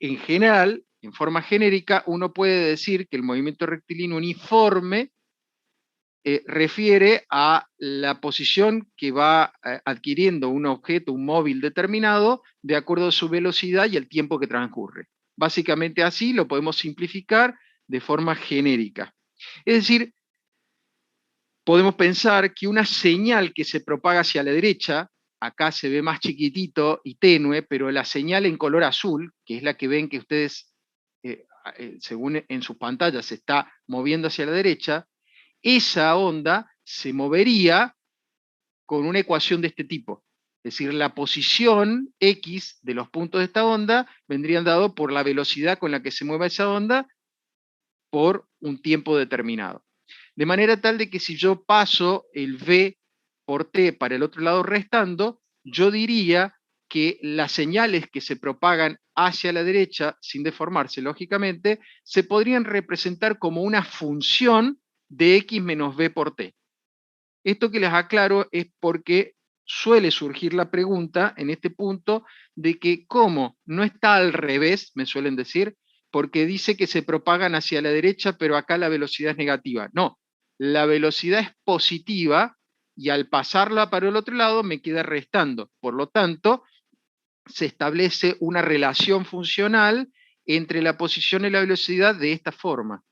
en general, en forma genérica, uno puede decir que el movimiento rectilíneo uniforme refiere a la posición que va adquiriendo un objeto, un móvil determinado, de acuerdo a su velocidad y el tiempo que transcurre. Básicamente así lo podemos simplificar de forma genérica. Es decir, podemos pensar que una señal que se propaga hacia la derecha, acá se ve más chiquitito y tenue, pero la señal en color azul, que es la que ven que ustedes, según en sus pantallas, se está moviendo hacia la derecha, esa onda se movería con una ecuación de este tipo. Es decir, la posición X de los puntos de esta onda vendrían dado por la velocidad con la que se mueve esa onda por un tiempo determinado. De manera tal de que si yo paso el V por T para el otro lado restando, yo diría que las señales que se propagan hacia la derecha, sin deformarse lógicamente, se podrían representar como una función de X menos V por T. Esto que les aclaro es porque suele surgir la pregunta en este punto de que cómo no está al revés, me suelen decir, porque dice que se propagan hacia la derecha, pero acá la velocidad es negativa. No, la velocidad es positiva y al pasarla para el otro lado me queda restando. Por lo tanto, se establece una relación funcional entre la posición y la velocidad de esta forma,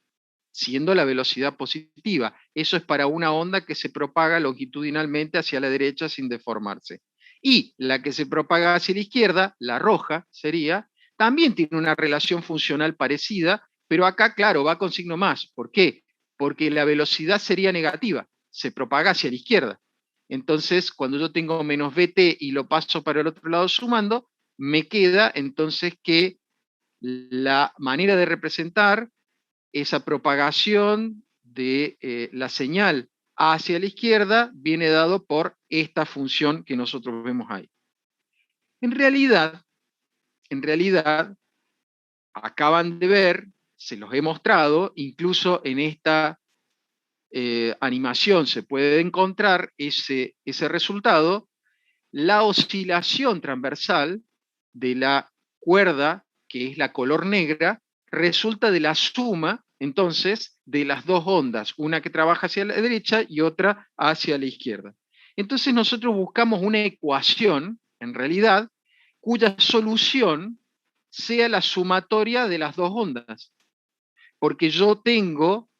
siendo la velocidad positiva. Eso es para una onda que se propaga longitudinalmente hacia la derecha sin deformarse. Y la que se propaga hacia la izquierda, la roja sería, también tiene una relación funcional parecida, pero acá, claro, va con signo más. ¿Por qué? Porque la velocidad sería negativa, se propaga hacia la izquierda. Entonces, cuando yo tengo menos vt y lo paso para el otro lado sumando, me queda entonces que la manera de representar esa propagación de la señal hacia la izquierda viene dado por esta función que nosotros vemos ahí. En realidad, en realidad, acaban de ver, se los he mostrado, incluso en esta animación se puede encontrar ese resultado, la oscilación transversal de la cuerda, que es la color negra, resulta de la suma, entonces, de las dos ondas, una que trabaja hacia la derecha y otra hacia la izquierda. Entonces nosotros buscamos una ecuación, en realidad, cuya solución sea la sumatoria de las dos ondas. Porque yo tengo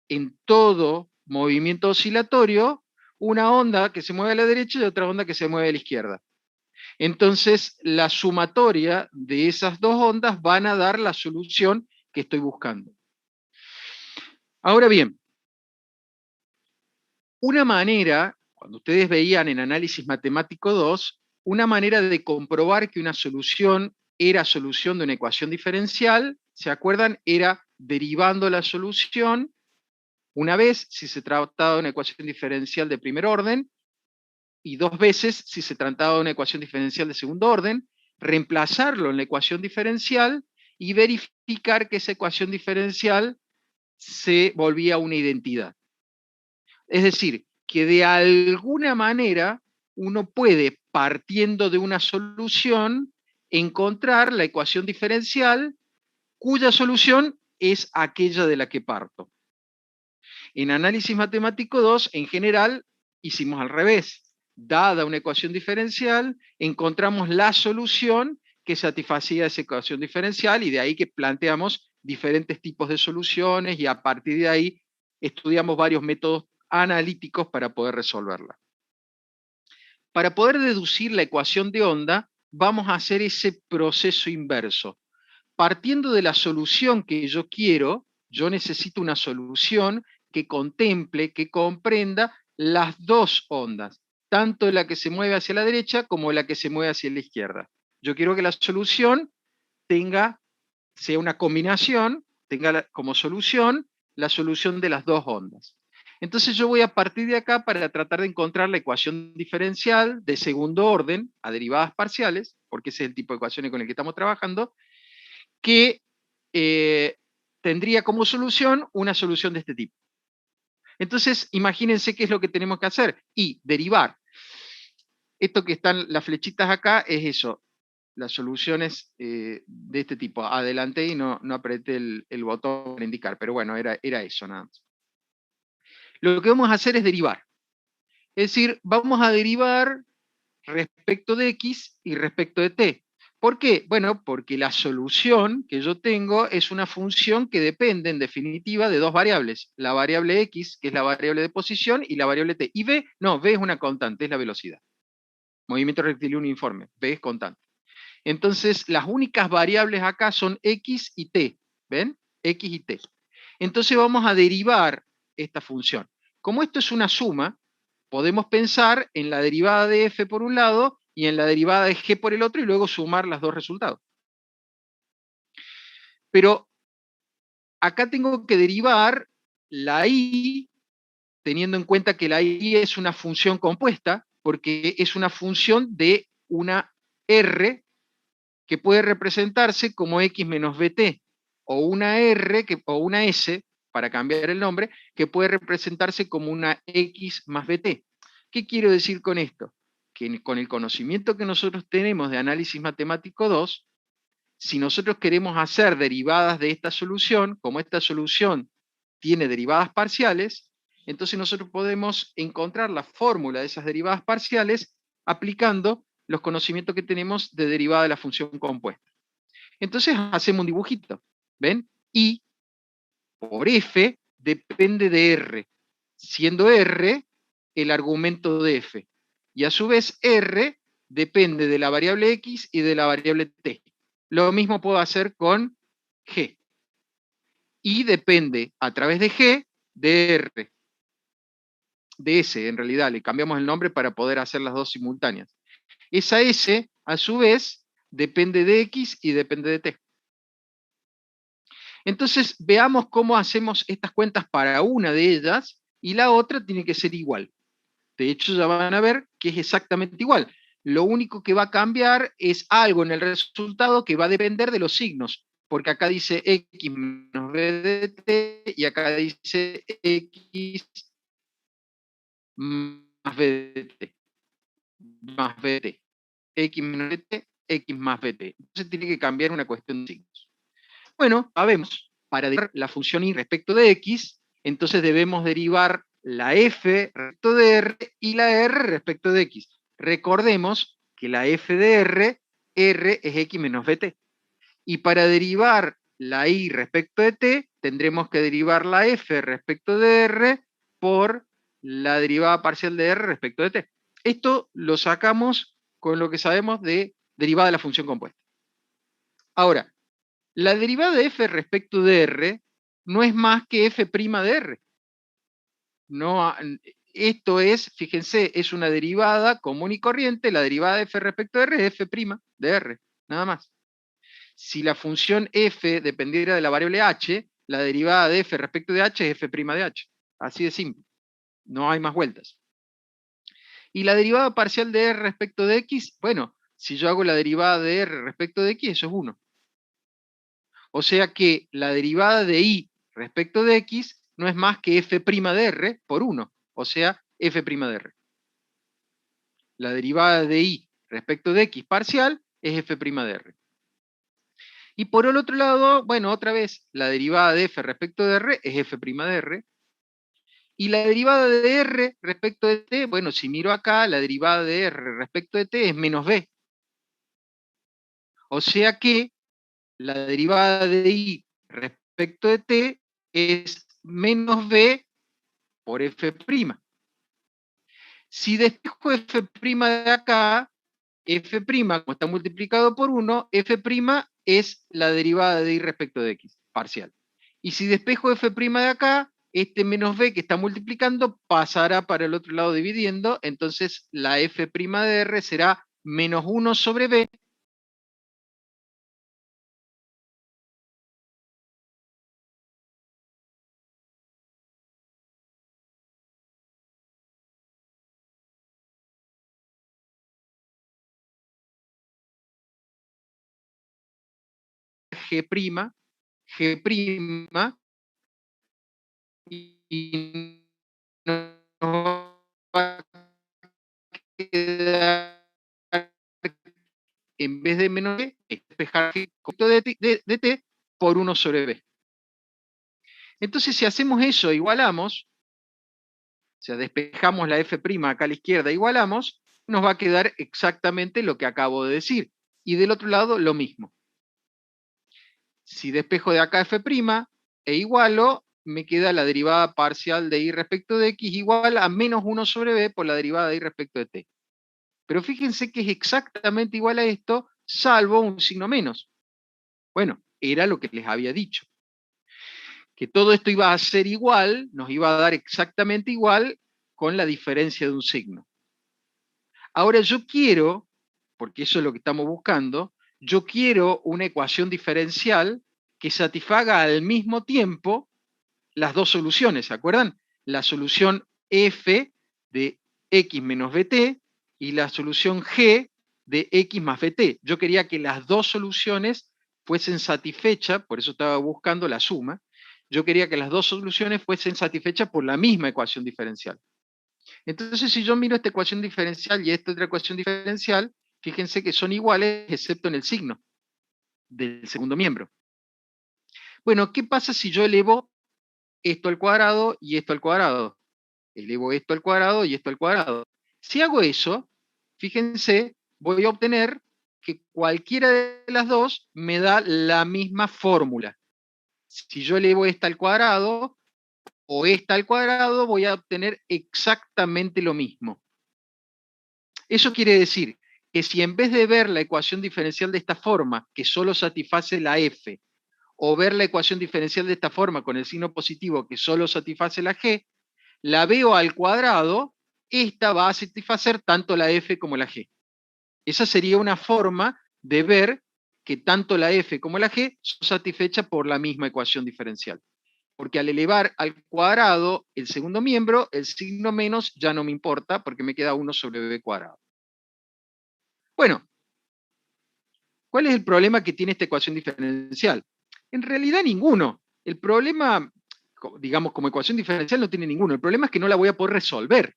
en todo movimiento oscilatorio una onda que se mueve a la derecha y otra onda que se mueve a la izquierda. Entonces, la sumatoria de esas dos ondas van a dar la solución que estoy buscando. Ahora bien, una manera, cuando ustedes veían en Análisis Matemático 2, una manera de comprobar que una solución era solución de una ecuación diferencial, ¿se acuerdan? Era derivando la solución una vez si se trataba de una ecuación diferencial de primer orden, y dos veces si se trataba de una ecuación diferencial de segundo orden, reemplazarlo en la ecuación diferencial y verificar que esa ecuación diferencial se volvía una identidad. Es decir, que de alguna manera uno puede, partiendo de una solución, encontrar la ecuación diferencial cuya solución es aquella de la que parto. En Análisis Matemático 2, en general, hicimos al revés. Dada una ecuación diferencial, encontramos la solución que satisfacía esa ecuación diferencial y de ahí que planteamos diferentes tipos de soluciones y a partir de ahí estudiamos varios métodos analíticos para poder resolverla. Para poder deducir la ecuación de onda, vamos a hacer ese proceso inverso. Partiendo de la solución que yo quiero, yo necesito una solución que contemple, que comprenda las dos ondas, tanto la que se mueve hacia la derecha como la que se mueve hacia la izquierda. Yo quiero que la solución sea una combinación, tenga como solución la solución de las dos ondas. Entonces yo voy a partir de acá para tratar de encontrar la ecuación diferencial de segundo orden a derivadas parciales, porque ese es el tipo de ecuaciones con el que estamos trabajando, que tendría como solución una solución de este tipo. Entonces, imagínense qué es lo que tenemos que hacer y derivar. Esto que están las flechitas acá es eso. las soluciones de este tipo. Adelanté y no apreté el botón para indicar, pero bueno, era eso nada más. Lo que vamos a hacer es derivar. Es decir, vamos a derivar respecto de x y respecto de t. ¿Por qué? Bueno, porque la solución que yo tengo es una función que depende, en definitiva, de dos variables. La variable x, que es la variable de posición, y la variable t. Y v, no, v es una constante, es la velocidad. Movimiento rectilíneo uniforme, v es constante. Entonces, las únicas variables acá son x y t. ¿Ven? X y t. Entonces vamos a derivar esta función. Como esto es una suma, podemos pensar en la derivada de f por un lado y en la derivada de g por el otro y luego sumar los dos resultados. Pero acá tengo que derivar la y, teniendo en cuenta que la y es una función compuesta, porque es una función de una r que puede representarse como x menos bt, o una r o una s, para cambiar el nombre, que puede representarse como una x más bt. ¿Qué quiero decir con esto? Que con el conocimiento que nosotros tenemos de análisis matemático 2, si nosotros queremos hacer derivadas de esta solución, como esta solución tiene derivadas parciales, entonces nosotros podemos encontrar la fórmula de esas derivadas parciales aplicando los conocimientos que tenemos de derivada de la función compuesta. Entonces hacemos un dibujito, ¿ven? Y por f depende de r, siendo r el argumento de f. Y a su vez r depende de la variable x y de la variable t. Lo mismo puedo hacer con g. Y depende a través de g de r. De s, en realidad, le cambiamos el nombre para poder hacer las dos simultáneas. Esa s, a su vez, depende de x y depende de t. Entonces, veamos cómo hacemos estas cuentas para una de ellas y la otra tiene que ser igual. De hecho, ya van a ver que es exactamente igual. Lo único que va a cambiar es algo en el resultado que va a depender de los signos, porque acá dice x menos b de t y acá dice x más b de t, más b de t. X menos bt, x más bt. Entonces tiene que cambiar una cuestión de signos. Bueno, sabemos, para derivar la función y respecto de x, entonces debemos derivar la f respecto de r y la r respecto de x. Recordemos que la f de r es x menos bt. Y para derivar la y respecto de t, tendremos que derivar la f respecto de r por la derivada parcial de r respecto de t. Esto lo sacamos con lo que sabemos de derivada de la función compuesta. Ahora, la derivada de f respecto de r no es más que f' de r. No, esto es, fíjense, es una derivada común y corriente, la derivada de f respecto de r es f' de r, nada más. Si la función f dependiera de la variable h, la derivada de f respecto de h es f' de h. Así de simple. No hay más vueltas. Y la derivada parcial de r respecto de x, bueno, si yo hago la derivada de r respecto de x, eso es 1. O sea que la derivada de y respecto de x no es más que f' de r por 1, o sea, f' de r. La derivada de y respecto de x parcial es f' de r. Y por el otro lado, bueno, otra vez, la derivada de f respecto de r es f' de r. Y la derivada de r respecto de t, bueno, si miro acá, la derivada de r respecto de t es menos b. O sea que la derivada de y respecto de t es menos b por f'. Si despejo f' de acá, f', como está multiplicado por 1, f' es la derivada de y respecto de x, parcial. Y si despejo f' de acá, este menos b que está multiplicando pasará para el otro lado dividiendo, entonces la f' de r será menos 1 sobre b g', g', y nos va a quedar en vez de menos b, es despejar de t por 1 sobre b. Entonces, si hacemos eso, igualamos, o sea, despejamos la f' acá a la izquierda, igualamos, nos va a quedar exactamente lo que acabo de decir. Y del otro lado, lo mismo. Si despejo de acá f' e igualo, me queda la derivada parcial de y respecto de x igual a menos 1 sobre b por la derivada de y respecto de t. Pero fíjense que es exactamente igual a esto, salvo un signo menos. Bueno, era lo que les había dicho. Que todo esto iba a ser igual, nos iba a dar exactamente igual con la diferencia de un signo. Ahora yo quiero, porque eso es lo que estamos buscando, yo quiero una ecuación diferencial que satisfaga al mismo tiempo las dos soluciones, ¿se acuerdan? La solución f de x menos bt y la solución g de x más bt. Yo quería que las dos soluciones fuesen satisfechas, por eso estaba buscando la suma, yo quería que las dos soluciones fuesen satisfechas por la misma ecuación diferencial. Entonces, si yo miro esta ecuación diferencial y esta otra ecuación diferencial, fíjense que son iguales excepto en el signo del segundo miembro. Bueno, ¿qué pasa si yo elevo esto al cuadrado y esto al cuadrado? Elevo esto al cuadrado y esto al cuadrado. Si hago eso, fíjense, voy a obtener que cualquiera de las dos me da la misma fórmula. Si yo elevo esta al cuadrado o esta al cuadrado, voy a obtener exactamente lo mismo. Eso quiere decir que si en vez de ver la ecuación diferencial de esta forma, que solo satisface la f, o ver la ecuación diferencial de esta forma con el signo positivo, que solo satisface la g, la veo al cuadrado, esta va a satisfacer tanto la f como la g. Esa sería una forma de ver que tanto la f como la g son satisfechas por la misma ecuación diferencial. Porque al elevar al cuadrado el segundo miembro, el signo menos ya no me importa porque me queda 1 sobre b cuadrado. Bueno, ¿cuál es el problema que tiene esta ecuación diferencial? En realidad ninguno. El problema, digamos, como ecuación diferencial no tiene ninguno. El problema es que no la voy a poder resolver.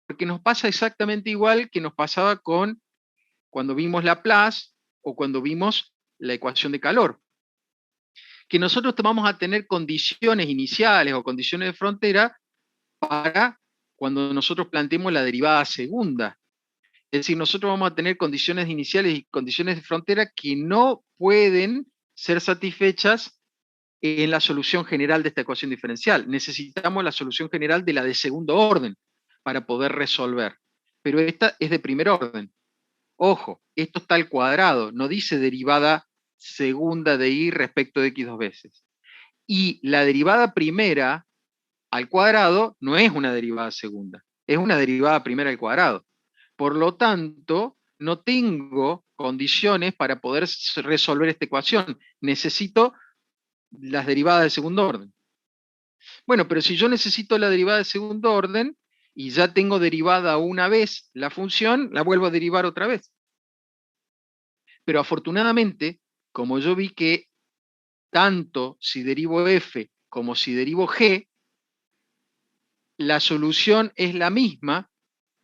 Porque nos pasa exactamente igual que nos pasaba con cuando vimos Laplace o cuando vimos la ecuación de calor. Que nosotros vamos a tener condiciones iniciales o condiciones de frontera para cuando nosotros planteemos la derivada segunda. Es decir, nosotros vamos a tener condiciones iniciales y condiciones de frontera que no pueden ser satisfechas en la solución general de esta ecuación diferencial. Necesitamos la solución general de la de segundo orden para poder resolver. Pero esta es de primer orden. Ojo, esto está al cuadrado, no dice derivada segunda de y respecto de x dos veces. Y la derivada primera al cuadrado no es una derivada segunda, es una derivada primera al cuadrado. Por lo tanto, no tengo condiciones para poder resolver esta ecuación. Necesito las derivadas de segundo orden. Bueno, pero si yo necesito la derivada de segundo orden y ya tengo derivada una vez la función, la vuelvo a derivar otra vez. Pero afortunadamente, como yo vi que tanto si derivo f como si derivo g, la solución es la misma.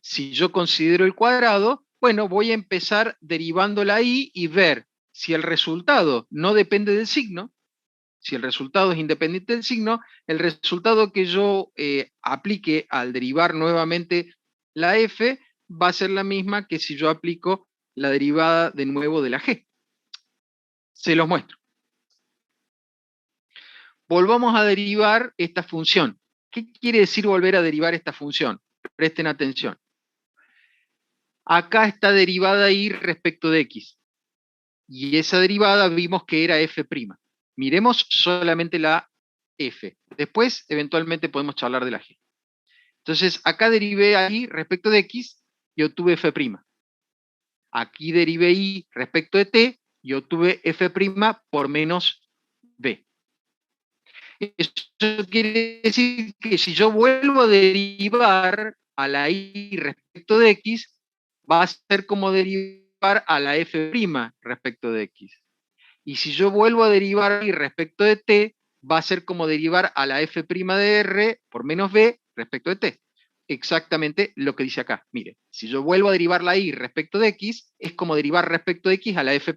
Si yo considero el cuadrado, bueno, voy a empezar derivándola ahí y ver si el resultado no depende del signo, si el resultado es independiente del signo, el resultado que yo aplique al derivar nuevamente la f va a ser la misma que si yo aplico la derivada de nuevo de la g. Se los muestro. Volvamos a derivar esta función. ¿Qué quiere decir volver a derivar esta función? Presten atención. Acá está derivada y respecto de x. Y esa derivada vimos que era f'. Miremos solamente la f. Después, eventualmente, podemos charlar de la g. Entonces, acá derivé y respecto de x y obtuve f'. Aquí derivé y respecto de t y obtuve f' por menos b. Eso quiere decir que si yo vuelvo a derivar a la y respecto de x, va a ser como derivar a la f' respecto de x. Y si yo vuelvo a derivar y respecto de t, va a ser como derivar a la f' de r por menos b respecto de t. exactamente lo que dice acá. Mire, si yo vuelvo a derivar la y respecto de x, es como derivar respecto de x a la f'.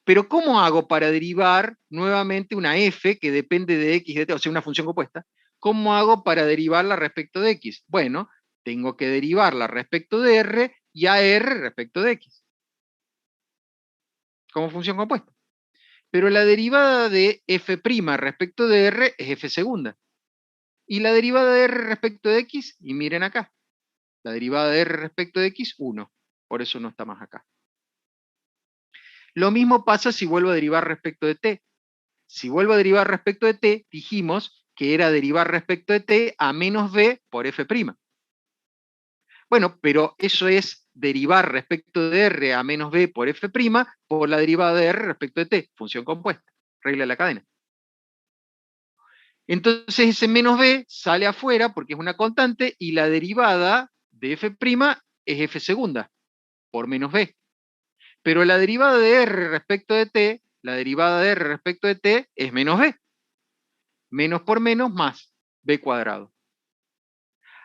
Pero ¿cómo hago para derivar nuevamente una f que depende de x de t, o sea, una función compuesta? ¿Cómo hago para derivarla respecto de x? Bueno, tengo que derivarla respecto de r y a r respecto de x, como función compuesta. Pero la derivada de f' respecto de r es f segunda. Y la derivada de r respecto de x, y miren acá, la derivada de r respecto de x, 1. Por eso no está más acá. Lo mismo pasa si vuelvo a derivar respecto de t. Si vuelvo a derivar respecto de t, dijimos que era derivar respecto de t a menos b por f'. Bueno, pero eso es derivar respecto de r a menos b por f' por la derivada de r respecto de t, función compuesta, regla de la cadena. Entonces ese menos b sale afuera porque es una constante y la derivada de f' es f segunda por menos b. Pero la derivada de r respecto de t, la derivada de r respecto de t es menos b. Menos por menos más b cuadrado.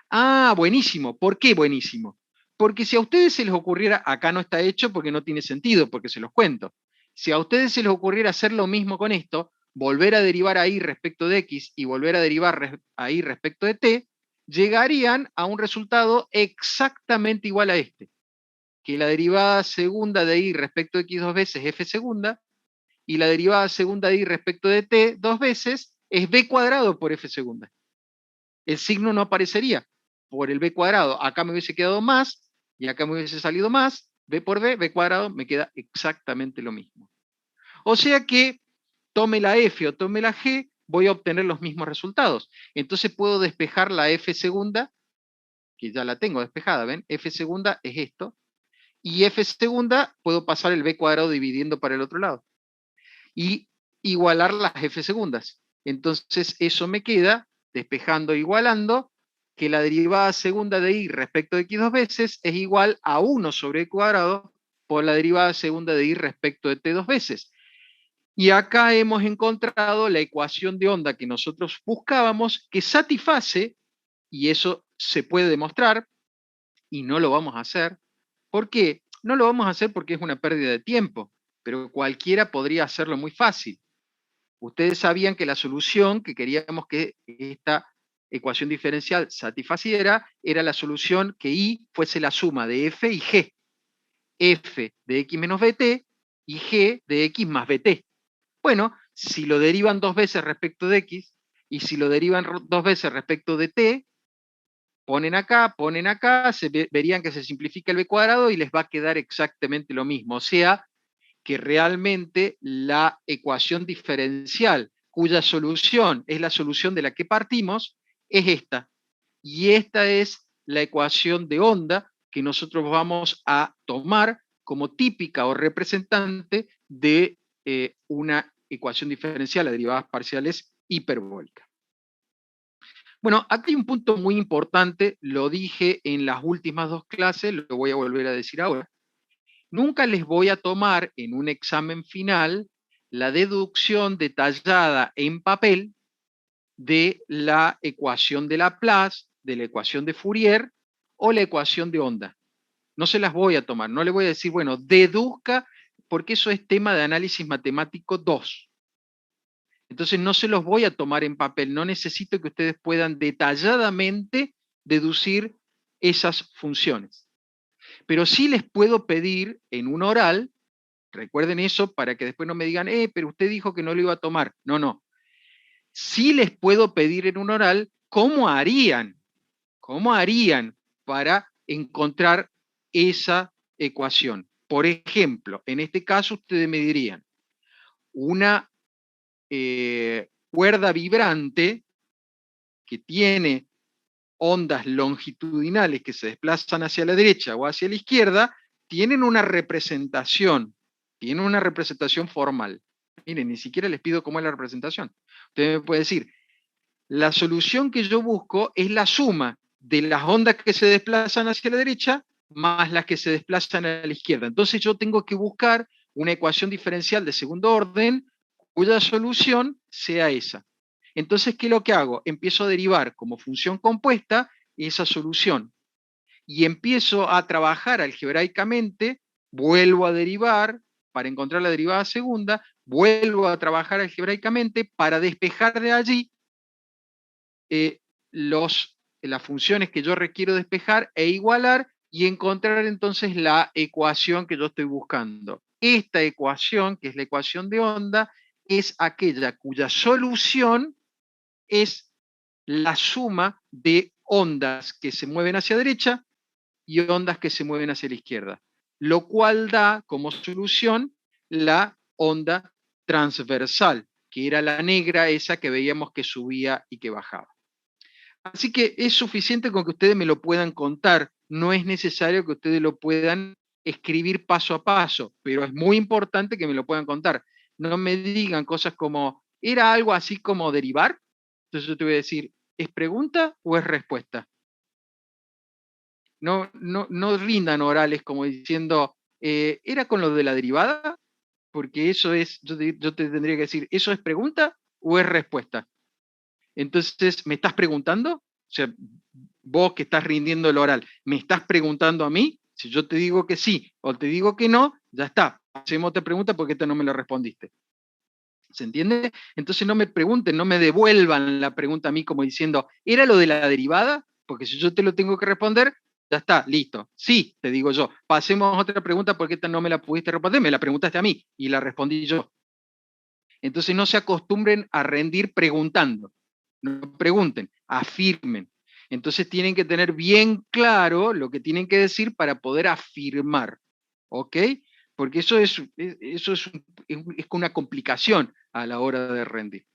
Ah, buenísimo. ¿Por qué buenísimo? Porque si a ustedes se les ocurriera, acá no está hecho porque no tiene sentido, porque se los cuento. Si a ustedes se les ocurriera hacer lo mismo con esto, volver a derivar a y respecto de x y volver a derivar a y respecto de t, llegarían a un resultado exactamente igual a este, que la derivada segunda de y respecto de x dos veces es f segunda, y la derivada segunda de y respecto de t dos veces es b cuadrado por f segunda. El signo no aparecería por el b cuadrado. Acá me hubiese quedado más, y acá me hubiese salido más, b por b cuadrado, me queda exactamente lo mismo. O sea que tome la f o tome la g, voy a obtener los mismos resultados. Entonces puedo despejar la f segunda, que ya la tengo despejada, ¿ven? F segunda es esto, y f segunda puedo pasar el b cuadrado dividiendo para el otro lado. Y igualar las f segundas. Entonces eso me queda, despejando e igualando, que la derivada segunda de y respecto de x dos veces es igual a 1 sobre e cuadrado por la derivada segunda de y respecto de t dos veces. Y acá hemos encontrado la ecuación de onda que nosotros buscábamos, que satisface, y eso se puede demostrar, y no lo vamos a hacer. ¿Por qué? No lo vamos a hacer porque es una pérdida de tiempo, pero cualquiera podría hacerlo muy fácil. Ustedes sabían que la solución que queríamos que esta ecuación diferencial satisfaciera era la solución que y fuese la suma de f y g. F de x menos bt y g de x más bt. Bueno, si lo derivan dos veces respecto de x y si lo derivan dos veces respecto de t, ponen acá, verían que se simplifica el b cuadrado y les va a quedar exactamente lo mismo. O sea, que realmente la ecuación diferencial, cuya solución es la solución de la que partimos, es esta. Y esta es la ecuación de onda que nosotros vamos a tomar como típica o representante de una ecuación diferencial a derivadas parciales hiperbólicas. Bueno, aquí hay un punto muy importante, lo dije en las últimas dos clases, lo voy a volver a decir ahora. Nunca les voy a tomar en un examen final la deducción detallada en papel de la ecuación de Laplace, de la ecuación de Fourier o la ecuación de onda. No se las voy a tomar, no le voy a decir, bueno, deduzca, porque eso es tema de análisis matemático 2. Entonces no se los voy a tomar en papel, no necesito que ustedes puedan detalladamente deducir esas funciones. Pero sí les puedo pedir en un oral, recuerden eso para que después no me digan, pero usted dijo que no lo iba a tomar. No, no. Sí les puedo pedir en un oral cómo harían para encontrar esa ecuación. Por ejemplo, en este caso ustedes me dirían, una cuerda vibrante que tiene ondas longitudinales que se desplazan hacia la derecha o hacia la izquierda, tienen una representación formal. Miren, ni siquiera les pido cómo es la representación. Usted me puede decir, la solución que yo busco es la suma de las ondas que se desplazan hacia la derecha más las que se desplazan a la izquierda. Entonces yo tengo que buscar una ecuación diferencial de segundo orden cuya solución sea esa. Entonces, ¿qué es lo que hago? Empiezo a derivar como función compuesta esa solución. Y empiezo a trabajar algebraicamente, vuelvo a derivar para encontrar la derivada segunda, vuelvo a trabajar algebraicamente para despejar de allí eh, las funciones que yo requiero despejar e igualar y encontrar entonces la ecuación que yo estoy buscando. Esta ecuación, que es la ecuación de onda, es aquella cuya solución es la suma de ondas que se mueven hacia derecha y ondas que se mueven hacia la izquierda, lo cual da como solución la onda transversal, que era la negra esa que veíamos que subía y que bajaba. Así que es suficiente con que ustedes me lo puedan contar, no es necesario que ustedes lo puedan escribir paso a paso, pero es muy importante que me lo puedan contar. No me digan cosas como, ¿era algo así como derivar? Entonces yo te voy a decir, ¿es pregunta o es respuesta? No rindan orales como diciendo, ¿era con lo de la derivada? Porque eso es, yo te tendría que decir, ¿eso es pregunta o es respuesta? Entonces, ¿me estás preguntando? O sea, vos que estás rindiendo el oral, ¿me estás preguntando a mí? Si yo te digo que sí o te digo que no, ya está. Hacemos otra pregunta porque esta no me la respondiste. ¿Se entiende? Entonces no me pregunten, no me devuelvan la pregunta a mí como diciendo, ¿era lo de la derivada? Porque si yo te lo tengo que responder, ya está, listo. Sí, te digo yo. Pasemos a otra pregunta porque esta no me la pudiste responder, me la preguntaste a mí y la respondí yo. Entonces no se acostumbren a rendir preguntando. No pregunten, afirmen. Entonces tienen que tener bien claro lo que tienen que decir para poder afirmar. ¿Ok? Porque eso es una complicación a la hora de rendir.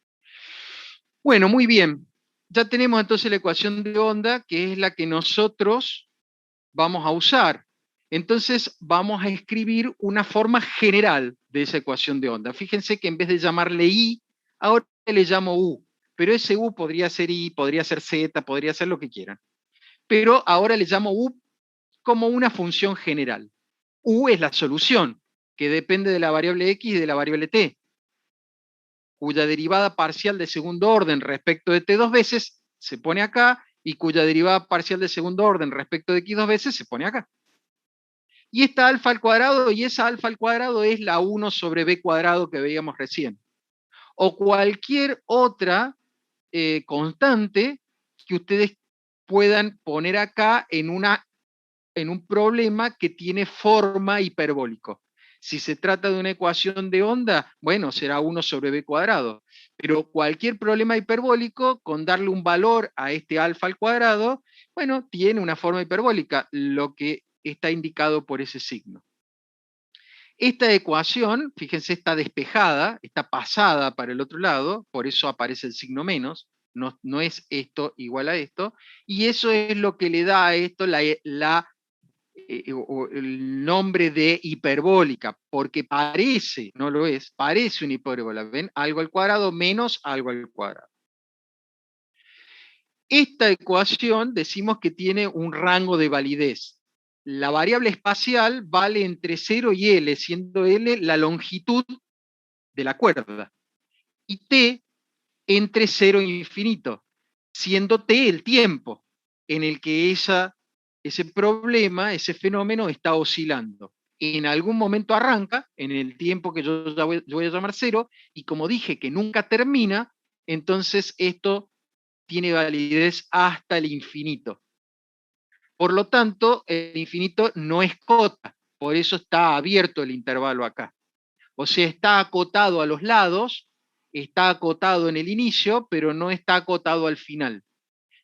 Bueno, muy bien. Ya tenemos entonces la ecuación de onda, que es la que nosotros vamos a usar. Entonces vamos a escribir una forma general de esa ecuación de onda. Fíjense que en vez de llamarle I, ahora le llamo U. Pero ese U podría ser I, podría ser Z, podría ser lo que quieran. Pero ahora le llamo U como una función general. U es la solución, que depende de la variable X y de la variable T, cuya derivada parcial de segundo orden respecto de T dos veces se pone acá, y cuya derivada parcial de segundo orden respecto de X dos veces se pone acá. Y esta alfa al cuadrado, y esa alfa al cuadrado es la 1 sobre b cuadrado que veíamos recién. O cualquier otra constante que ustedes puedan poner acá en un problema que tiene forma hiperbólico. Si se trata de una ecuación de onda, bueno, será 1 sobre b cuadrado. Pero cualquier problema hiperbólico, con darle un valor a este alfa al cuadrado, bueno, tiene una forma hiperbólica, lo que está indicado por ese signo. Esta ecuación, fíjense, está despejada, está pasada para el otro lado, por eso aparece el signo menos, no es esto igual a esto, y eso es lo que le da a esto el nombre de hiperbólica, porque parece, no lo es, parece una hipérbola, ¿ven? Algo al cuadrado menos algo al cuadrado. Esta ecuación decimos que tiene un rango de validez. La variable espacial vale entre 0 y L, siendo L la longitud de la cuerda, y T entre 0 e infinito, siendo T el tiempo en el que ese problema, ese fenómeno está oscilando. En algún momento arranca, en el tiempo que yo voy a llamar 0, y como dije que nunca termina, entonces esto tiene validez hasta el infinito. Por lo tanto, el infinito no es cota, por eso está abierto el intervalo acá. O sea, está acotado a los lados, está acotado en el inicio, pero no está acotado al final.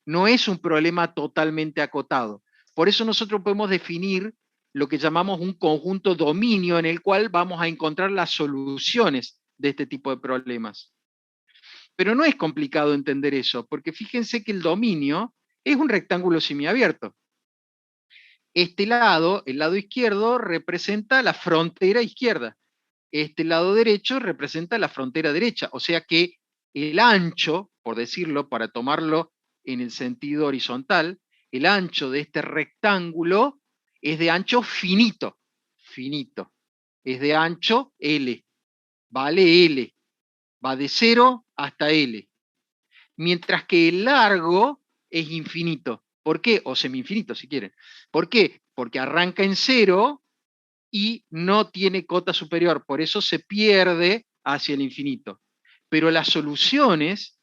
No es un problema totalmente acotado. Por eso nosotros podemos definir lo que llamamos un conjunto dominio en el cual vamos a encontrar las soluciones de este tipo de problemas. Pero no es complicado entender eso, porque fíjense que el dominio es un rectángulo semiabierto. Este lado, el lado izquierdo, representa la frontera izquierda. Este lado derecho representa la frontera derecha. O sea que el ancho, por decirlo, para tomarlo en el sentido horizontal, el ancho de este rectángulo es de ancho finito. Finito. Es de ancho L. Vale L. Va de 0 hasta L. Mientras que el largo es infinito. ¿Por qué? O semi-infinito, si quieren. ¿Por qué? Porque arranca en cero y no tiene cota superior, por eso se pierde hacia el infinito. Pero las soluciones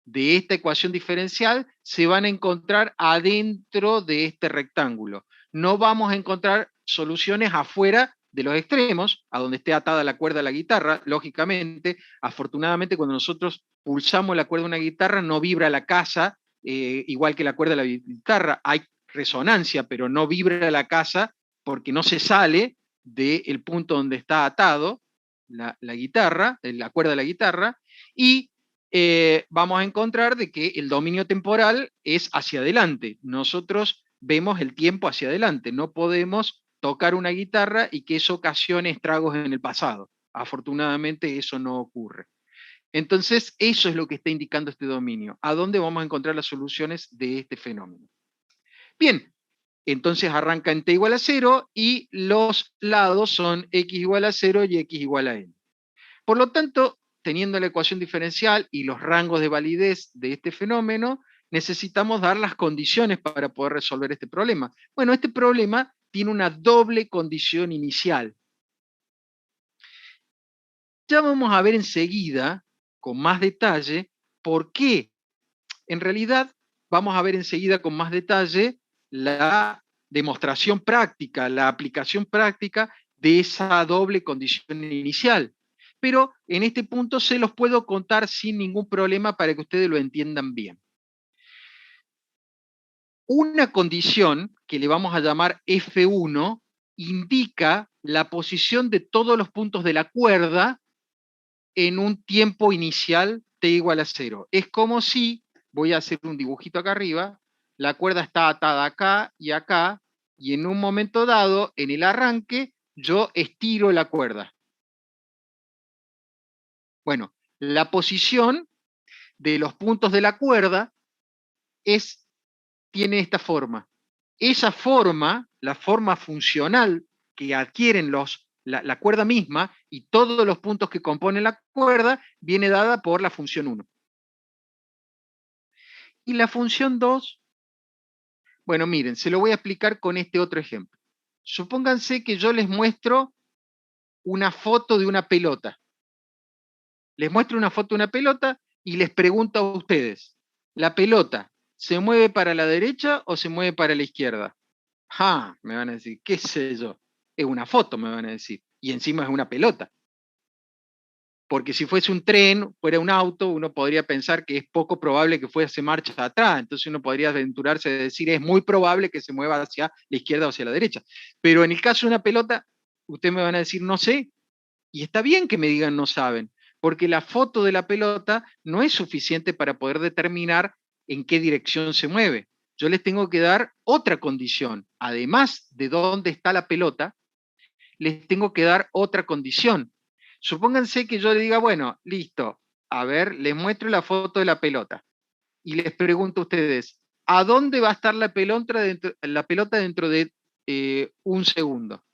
de esta ecuación diferencial se van a encontrar adentro de este rectángulo. No vamos a encontrar soluciones afuera de los extremos, a donde esté atada la cuerda a la guitarra, lógicamente. Afortunadamente, cuando nosotros pulsamos la cuerda de una guitarra, no vibra la casa, igual que la cuerda de la guitarra. Hay resonancia, pero no vibra la casa porque no se sale del punto donde está atado la guitarra, la cuerda de la guitarra, y vamos a encontrar de que el dominio temporal es hacia adelante. Nosotros vemos el tiempo hacia adelante. No podemos tocar una guitarra y que eso ocasione estragos en el pasado. Afortunadamente eso no ocurre. Entonces, eso es lo que está indicando este dominio. ¿A dónde vamos a encontrar las soluciones de este fenómeno? Bien, entonces arranca en t igual a 0 y los lados son x igual a 0 y x igual a n. Por lo tanto, teniendo la ecuación diferencial y los rangos de validez de este fenómeno, necesitamos dar las condiciones para poder resolver este problema. Bueno, este problema tiene una doble condición inicial. Ya vamos a ver enseguida, con más detalle, por qué. En realidad, vamos a ver enseguida con más detalle la demostración práctica, la aplicación práctica de esa doble condición inicial. Pero en este punto se los puedo contar sin ningún problema para que ustedes lo entiendan bien. Una condición, que le vamos a llamar F1, indica la posición de todos los puntos de la cuerda en un tiempo inicial t igual a 0. Es como si, voy a hacer un dibujito acá arriba, la cuerda está atada acá, y en un momento dado, en el arranque, yo estiro la cuerda. Bueno, la posición de los puntos de la cuerda tiene esta forma. Esa forma, la forma funcional que adquieren la cuerda misma y todos los puntos que componen la cuerda, viene dada por la función 1. Y la función 2, bueno, miren, se lo voy a explicar con este otro ejemplo. Supónganse que yo les muestro una foto de una pelota. Les muestro una foto de una pelota y les pregunto a ustedes, ¿la pelota se mueve para la derecha o se mueve para la izquierda? Ah, me van a decir, qué sé yo, es una foto, me van a decir, y encima es una pelota. Porque si fuese un tren, fuera un auto, uno podría pensar que es poco probable que fuese marcha atrás, entonces uno podría aventurarse a decir, es muy probable que se mueva hacia la izquierda o hacia la derecha. Pero en el caso de una pelota, ustedes me van a decir, no sé, y está bien que me digan no saben, porque la foto de la pelota no es suficiente para poder determinar en qué dirección se mueve. Yo les tengo que dar otra condición. Además de dónde está la pelota, les tengo que dar otra condición. Supónganse que yo le diga, bueno, listo, a ver, les muestro la foto de la pelota y les pregunto a ustedes, ¿a dónde va a estar la pelota dentro de un segundo?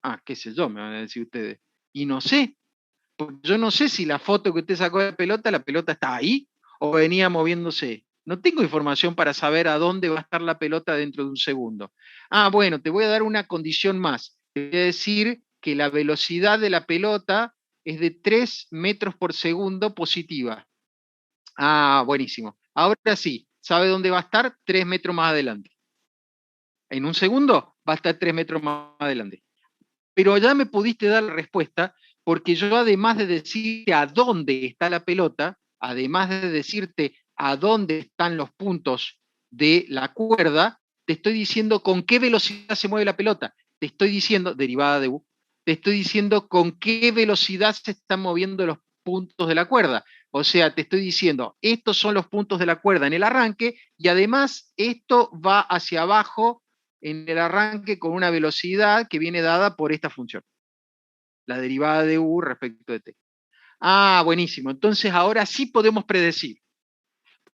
Ah, qué sé yo, me van a decir ustedes. Y no sé, porque yo no sé si la foto que usted sacó de la pelota está ahí o venía moviéndose. No tengo información para saber a dónde va a estar la pelota dentro de un segundo. Ah, bueno, te voy a dar una condición más. Te voy a decir que la velocidad de la pelota es de 3 metros por segundo positiva. Ah, buenísimo. Ahora sí, ¿sabe dónde va a estar? 3 metros más adelante. En un segundo va a estar 3 metros más adelante. Pero ya me pudiste dar la respuesta, porque yo además de decirte a dónde está la pelota, además de decirte a dónde están los puntos de la cuerda, te estoy diciendo con qué velocidad se mueve la pelota. Te estoy diciendo, derivada de U, te estoy diciendo con qué velocidad se están moviendo los puntos de la cuerda. O sea, te estoy diciendo, estos son los puntos de la cuerda en el arranque y además esto va hacia abajo en el arranque con una velocidad que viene dada por esta función, la derivada de U respecto de t. Ah, buenísimo. Entonces ahora sí podemos predecir,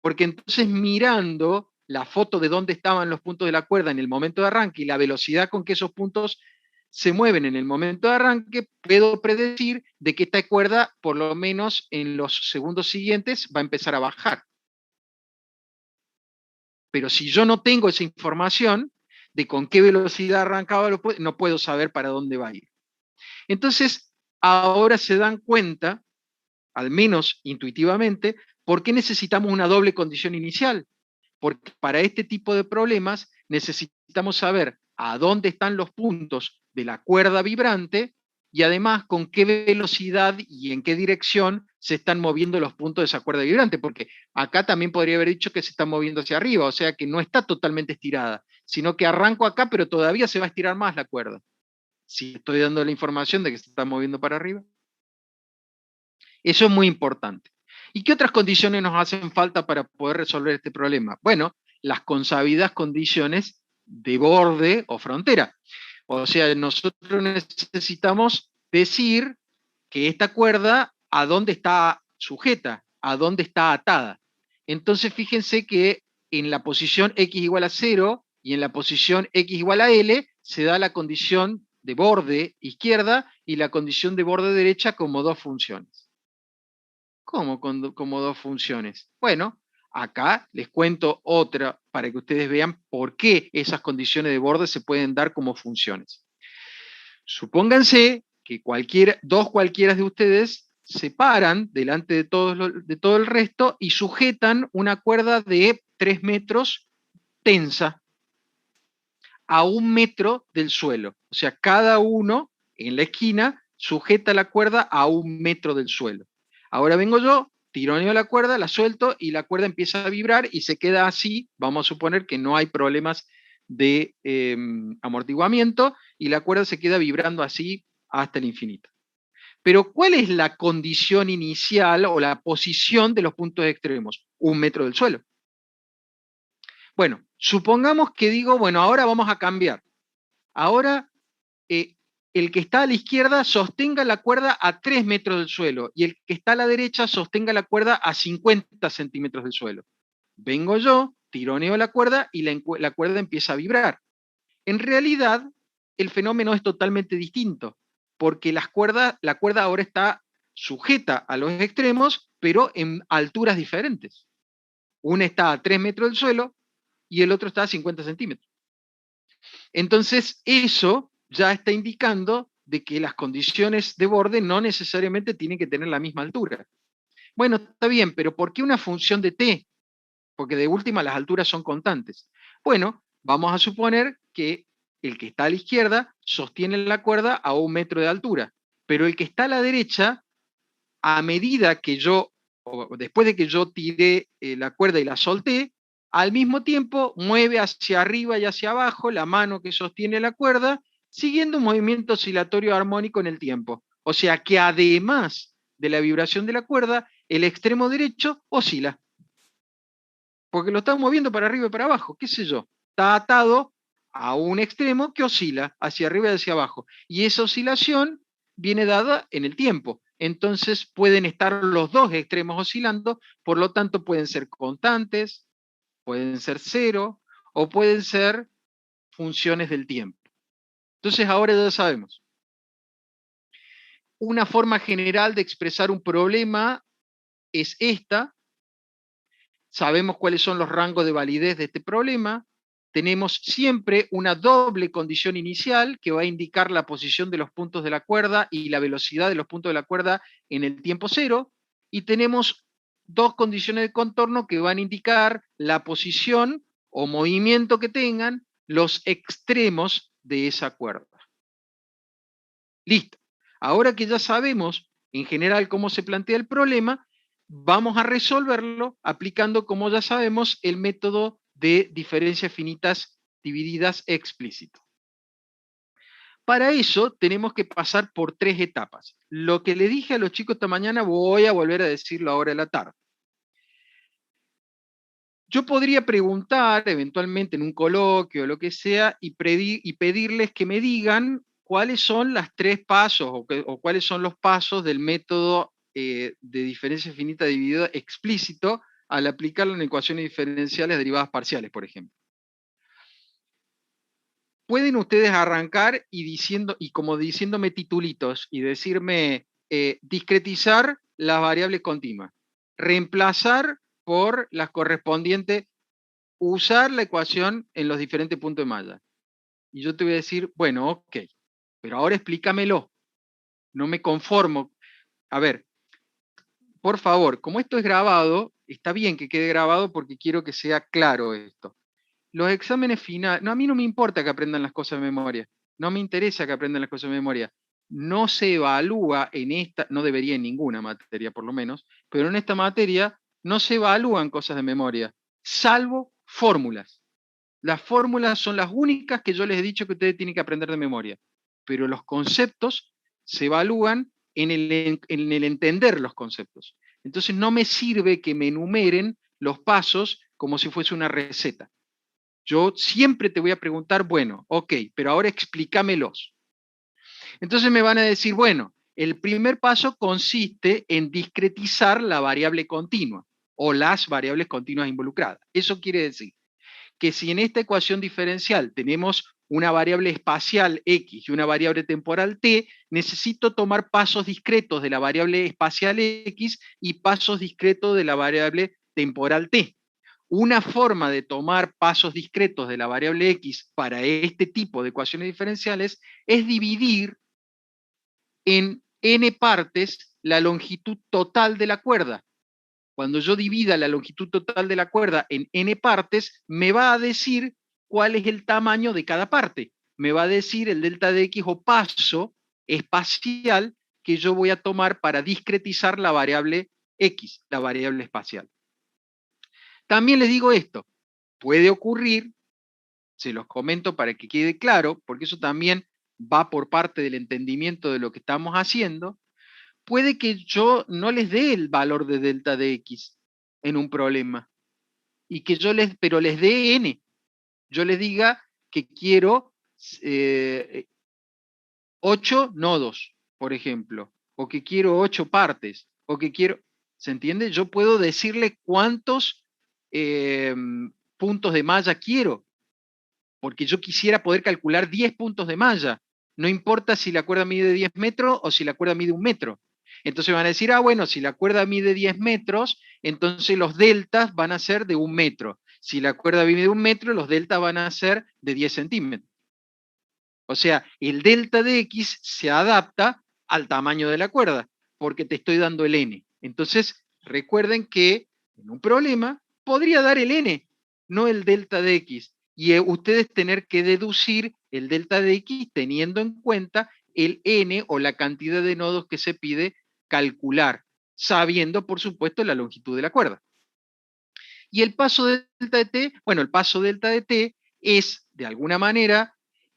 porque entonces mirando la foto de dónde estaban los puntos de la cuerda en el momento de arranque y la velocidad con que esos puntos se mueven en el momento de arranque, puedo predecir de que esta cuerda, por lo menos en los segundos siguientes, va a empezar a bajar. pero si yo no tengo esa información de con qué velocidad arrancaba, no puedo saber para dónde va a ir. Entonces, ahora se dan cuenta, al menos intuitivamente, por qué necesitamos una doble condición inicial. Porque para este tipo de problemas necesitamos saber a dónde están los puntos de la cuerda vibrante y además con qué velocidad y en qué dirección se están moviendo los puntos de esa cuerda vibrante, porque acá también podría haber dicho que se están moviendo hacia arriba, o sea que no está totalmente estirada, sino que arranco acá, pero todavía se va a estirar más la cuerda. Si estoy dando la información de que se está moviendo para arriba. Eso es muy importante. ¿Y qué otras condiciones nos hacen falta para poder resolver este problema? Bueno, las consabidas condiciones de borde o frontera. O sea, nosotros necesitamos decir que esta cuerda a dónde está sujeta, a dónde está atada. Entonces, fíjense que en la posición x igual a 0 y en la posición x igual a L se da la condición de borde izquierda y la condición de borde derecha como dos funciones. ¿Cómo como dos funciones? Bueno, acá les cuento otra para que ustedes vean por qué esas condiciones de borde se pueden dar como funciones. Supónganse que dos cualquiera de ustedes se paran delante de todo el resto y sujetan una cuerda de 3 metros tensa a 1 metro del suelo. O sea, cada uno en la esquina sujeta la cuerda a 1 metro del suelo. Ahora vengo yo, tironeo la cuerda, la suelto y la cuerda empieza a vibrar y se queda así. Vamos a suponer que no hay problemas de amortiguamiento y la cuerda se queda vibrando así hasta el infinito. Pero ¿cuál es la condición inicial o la posición de los puntos extremos? 1 metro del suelo. Bueno, supongamos que digo, bueno, ahora vamos a cambiar. Ahora, el que está a la izquierda sostenga la cuerda a 3 metros del suelo y el que está a la derecha sostenga la cuerda a 50 centímetros del suelo. Vengo yo, tironeo la cuerda y la cuerda empieza a vibrar. En realidad, el fenómeno es totalmente distinto, porque la cuerda ahora está sujeta a los extremos, pero en alturas diferentes. Una está a 3 metros del suelo y el otro está a 50 centímetros. Entonces, eso ya está indicando de que las condiciones de borde no necesariamente tienen que tener la misma altura. Bueno, está bien, pero ¿por qué una función de t? Porque de última las alturas son constantes. Bueno, vamos a suponer que el que está a la izquierda sostiene la cuerda a 1 metro de altura, pero el que está a la derecha, a medida que después de que yo tiré la cuerda y la solté, al mismo tiempo mueve hacia arriba y hacia abajo la mano que sostiene la cuerda, siguiendo un movimiento oscilatorio armónico en el tiempo. O sea que además de la vibración de la cuerda, el extremo derecho oscila. Porque lo está moviendo para arriba y para abajo, qué sé yo. Está atado a un extremo que oscila hacia arriba y hacia abajo. Y esa oscilación viene dada en el tiempo. Entonces pueden estar los dos extremos oscilando, por lo tanto pueden ser constantes, pueden ser cero, o pueden ser funciones del tiempo. Entonces ahora ya sabemos. Una forma general de expresar un problema es esta. Sabemos cuáles son los rangos de validez de este problema. Tenemos siempre una doble condición inicial que va a indicar la posición de los puntos de la cuerda y la velocidad de los puntos de la cuerda en el tiempo cero. Y tenemos dos condiciones de contorno que van a indicar la posición o movimiento que tengan los extremos de esa cuerda. Listo. Ahora que ya sabemos en general cómo se plantea el problema, vamos a resolverlo aplicando, como ya sabemos, el método de diferencias finitas divididas explícito. Para eso tenemos que pasar por 3 etapas. Lo que le dije a los chicos esta mañana voy a volver a decirlo ahora en la tarde. Yo podría preguntar eventualmente en un coloquio o lo que sea y pedirles que me digan cuáles son las 3 pasos o cuáles son los pasos del método de diferencia finita dividida explícito al aplicarlo en ecuaciones diferenciales derivadas parciales, por ejemplo. Pueden ustedes arrancar y como diciéndome titulitos y decirme discretizar las variables continuas, reemplazar por las correspondientes usar la ecuación en los diferentes puntos de malla. Y yo te voy a decir, bueno, ok, pero ahora explícamelo. No me conformo. A ver, por favor, como esto es grabado, está bien que quede grabado porque quiero que sea claro esto. Los exámenes finales, no, a mí no me importa que aprendan las cosas de memoria, no me interesa que aprendan las cosas de memoria. No se evalúa en esta, no debería en ninguna materia por lo menos, pero en esta materia no se evalúan cosas de memoria, salvo fórmulas. Las fórmulas son las únicas que yo les he dicho que ustedes tienen que aprender de memoria, pero los conceptos se evalúan en el entender los conceptos. Entonces no me sirve que me enumeren los pasos como si fuese una receta. Yo siempre te voy a preguntar, bueno, ok, pero ahora explícamelos. Entonces me van a decir, bueno, el primer paso consiste en discretizar la variable continua o las variables continuas involucradas. Eso quiere decir que si en esta ecuación diferencial tenemos una variable espacial x y una variable temporal t, necesito tomar pasos discretos de la variable espacial x y pasos discretos de la variable temporal t. Una forma de tomar pasos discretos de la variable x para este tipo de ecuaciones diferenciales es dividir en n partes la longitud total de la cuerda. Cuando yo divida la longitud total de la cuerda en n partes, me va a decir cuál es el tamaño de cada parte. Me va a decir el delta de x o paso espacial que yo voy a tomar para discretizar la variable x, la variable espacial. También les digo esto, puede ocurrir, se los comento para que quede claro, porque eso también va por parte del entendimiento de lo que estamos haciendo, puede que yo no les dé el valor de delta de x en un problema, y que pero les dé n. Yo les diga que quiero 8 nodos, por ejemplo, o que quiero 8 partes, o que quiero, ¿se entiende? Yo puedo decirle cuántos eh, puntos de malla quiero, porque yo quisiera poder calcular 10 puntos de malla. No importa si la cuerda mide 10 metros o si la cuerda mide 1 metro. Entonces van a decir, ah, bueno, si la cuerda mide 10 metros, entonces los deltas van a ser de 1 metro. Si la cuerda mide 1 metro, los deltas van a ser de 10 centímetros. O sea, el delta de x se adapta al tamaño de la cuerda, porque te estoy dando el n. Entonces, recuerden que en un problema podría dar el n, no el delta de x. Y ustedes tener que deducir el delta de x teniendo en cuenta el n o la cantidad de nodos que se pide calcular, sabiendo, por supuesto, la longitud de la cuerda. Y el paso delta de t, bueno, el paso delta de t es, de alguna manera,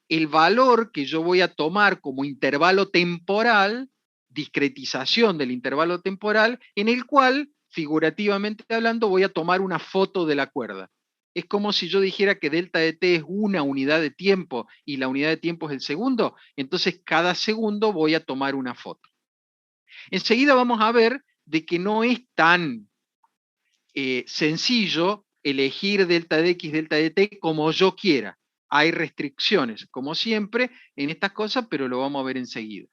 el valor que yo voy a tomar como intervalo temporal, discretización del intervalo temporal, en el cual, figurativamente hablando, voy a tomar una foto de la cuerda. Es como si yo dijera que delta de t es una unidad de tiempo y la unidad de tiempo es el segundo, entonces cada segundo voy a tomar una foto. Enseguida vamos a ver de que no es tan sencillo elegir delta de x, delta de t como yo quiera. Hay restricciones, como siempre, en estas cosas, pero lo vamos a ver enseguida.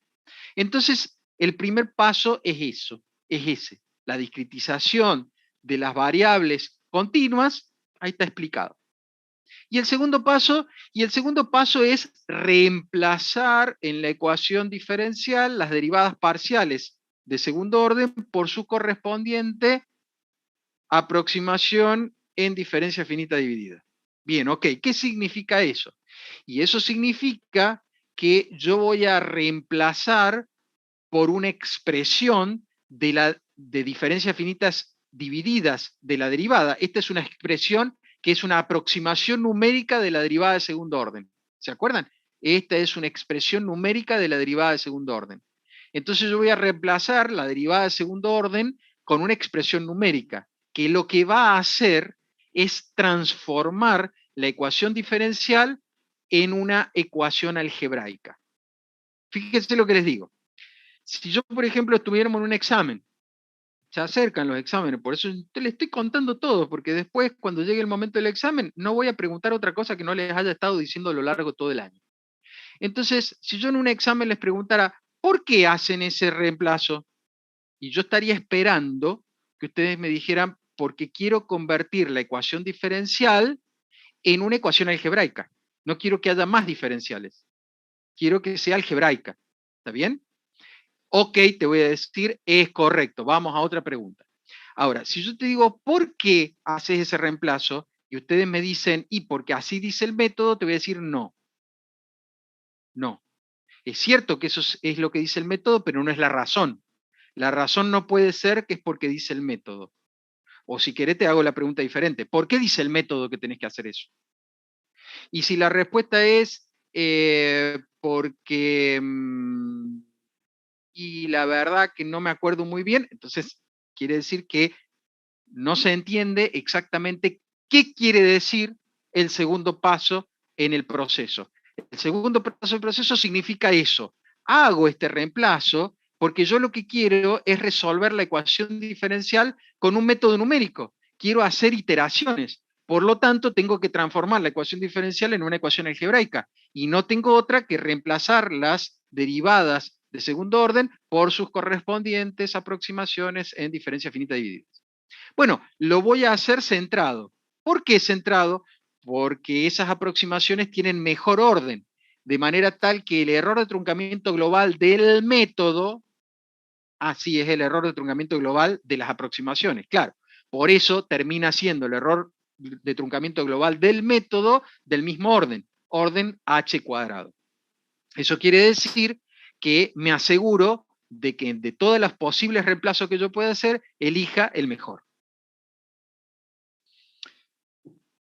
Entonces, el primer paso es eso, es ese, la discretización de las variables continuas, ahí está explicado. Y el segundo paso, es reemplazar en la ecuación diferencial las derivadas parciales de segundo orden por su correspondiente aproximación en diferencia finita dividida. Bien, ok, ¿qué significa eso? Y eso significa que yo voy a reemplazar por una expresión de diferencias finitas divididas de la derivada. Esta es una expresión que es una aproximación numérica de la derivada de segundo orden. ¿Se acuerdan? Esta es una expresión numérica de la derivada de segundo orden. Entonces yo voy a reemplazar la derivada de segundo orden con una expresión numérica, que lo que va a hacer es transformar la ecuación diferencial en una ecuación algebraica. Fíjense lo que les digo. Si yo, por ejemplo, estuviéramos en un examen, se acercan los exámenes, por eso le estoy contando todo, porque después, cuando llegue el momento del examen, no voy a preguntar otra cosa que no les haya estado diciendo a lo largo de todo el año. Entonces, si yo en un examen les preguntara, ¿por qué hacen ese reemplazo? Y yo estaría esperando que ustedes me dijeran, porque quiero convertir la ecuación diferencial en una ecuación algebraica. No quiero que haya más diferenciales. Quiero que sea algebraica. ¿Está bien? Ok, te voy a decir, es correcto. Vamos a otra pregunta. Ahora, si yo te digo, ¿por qué haces ese reemplazo? Y ustedes me dicen, y porque así dice el método, te voy a decir no. No. Es cierto que eso es lo que dice el método, pero no es la razón. La razón no puede ser que es porque dice el método. O si querés te hago la pregunta diferente. ¿Por qué dice el método que tenés que hacer eso? Y si la respuesta es porque... y la verdad que no me acuerdo muy bien, entonces quiere decir que no se entiende exactamente qué quiere decir el segundo paso en el proceso. El segundo paso del proceso significa eso. Hago este reemplazo porque yo lo que quiero es resolver la ecuación diferencial con un método numérico. Quiero hacer iteraciones. Por lo tanto, tengo que transformar la ecuación diferencial en una ecuación algebraica. Y no tengo otra que reemplazar las derivadas de segundo orden por sus correspondientes aproximaciones en diferencia finita dividida. Bueno, lo voy a hacer centrado. ¿Por qué centrado? Porque esas aproximaciones tienen mejor orden, de manera tal que el error de truncamiento global del método, así es el error de truncamiento global de las aproximaciones, claro. Por eso termina siendo el error de truncamiento global del método del mismo orden h cuadrado. Eso quiere decir que me aseguro de que de todas las posibles reemplazos que yo pueda hacer, elija el mejor.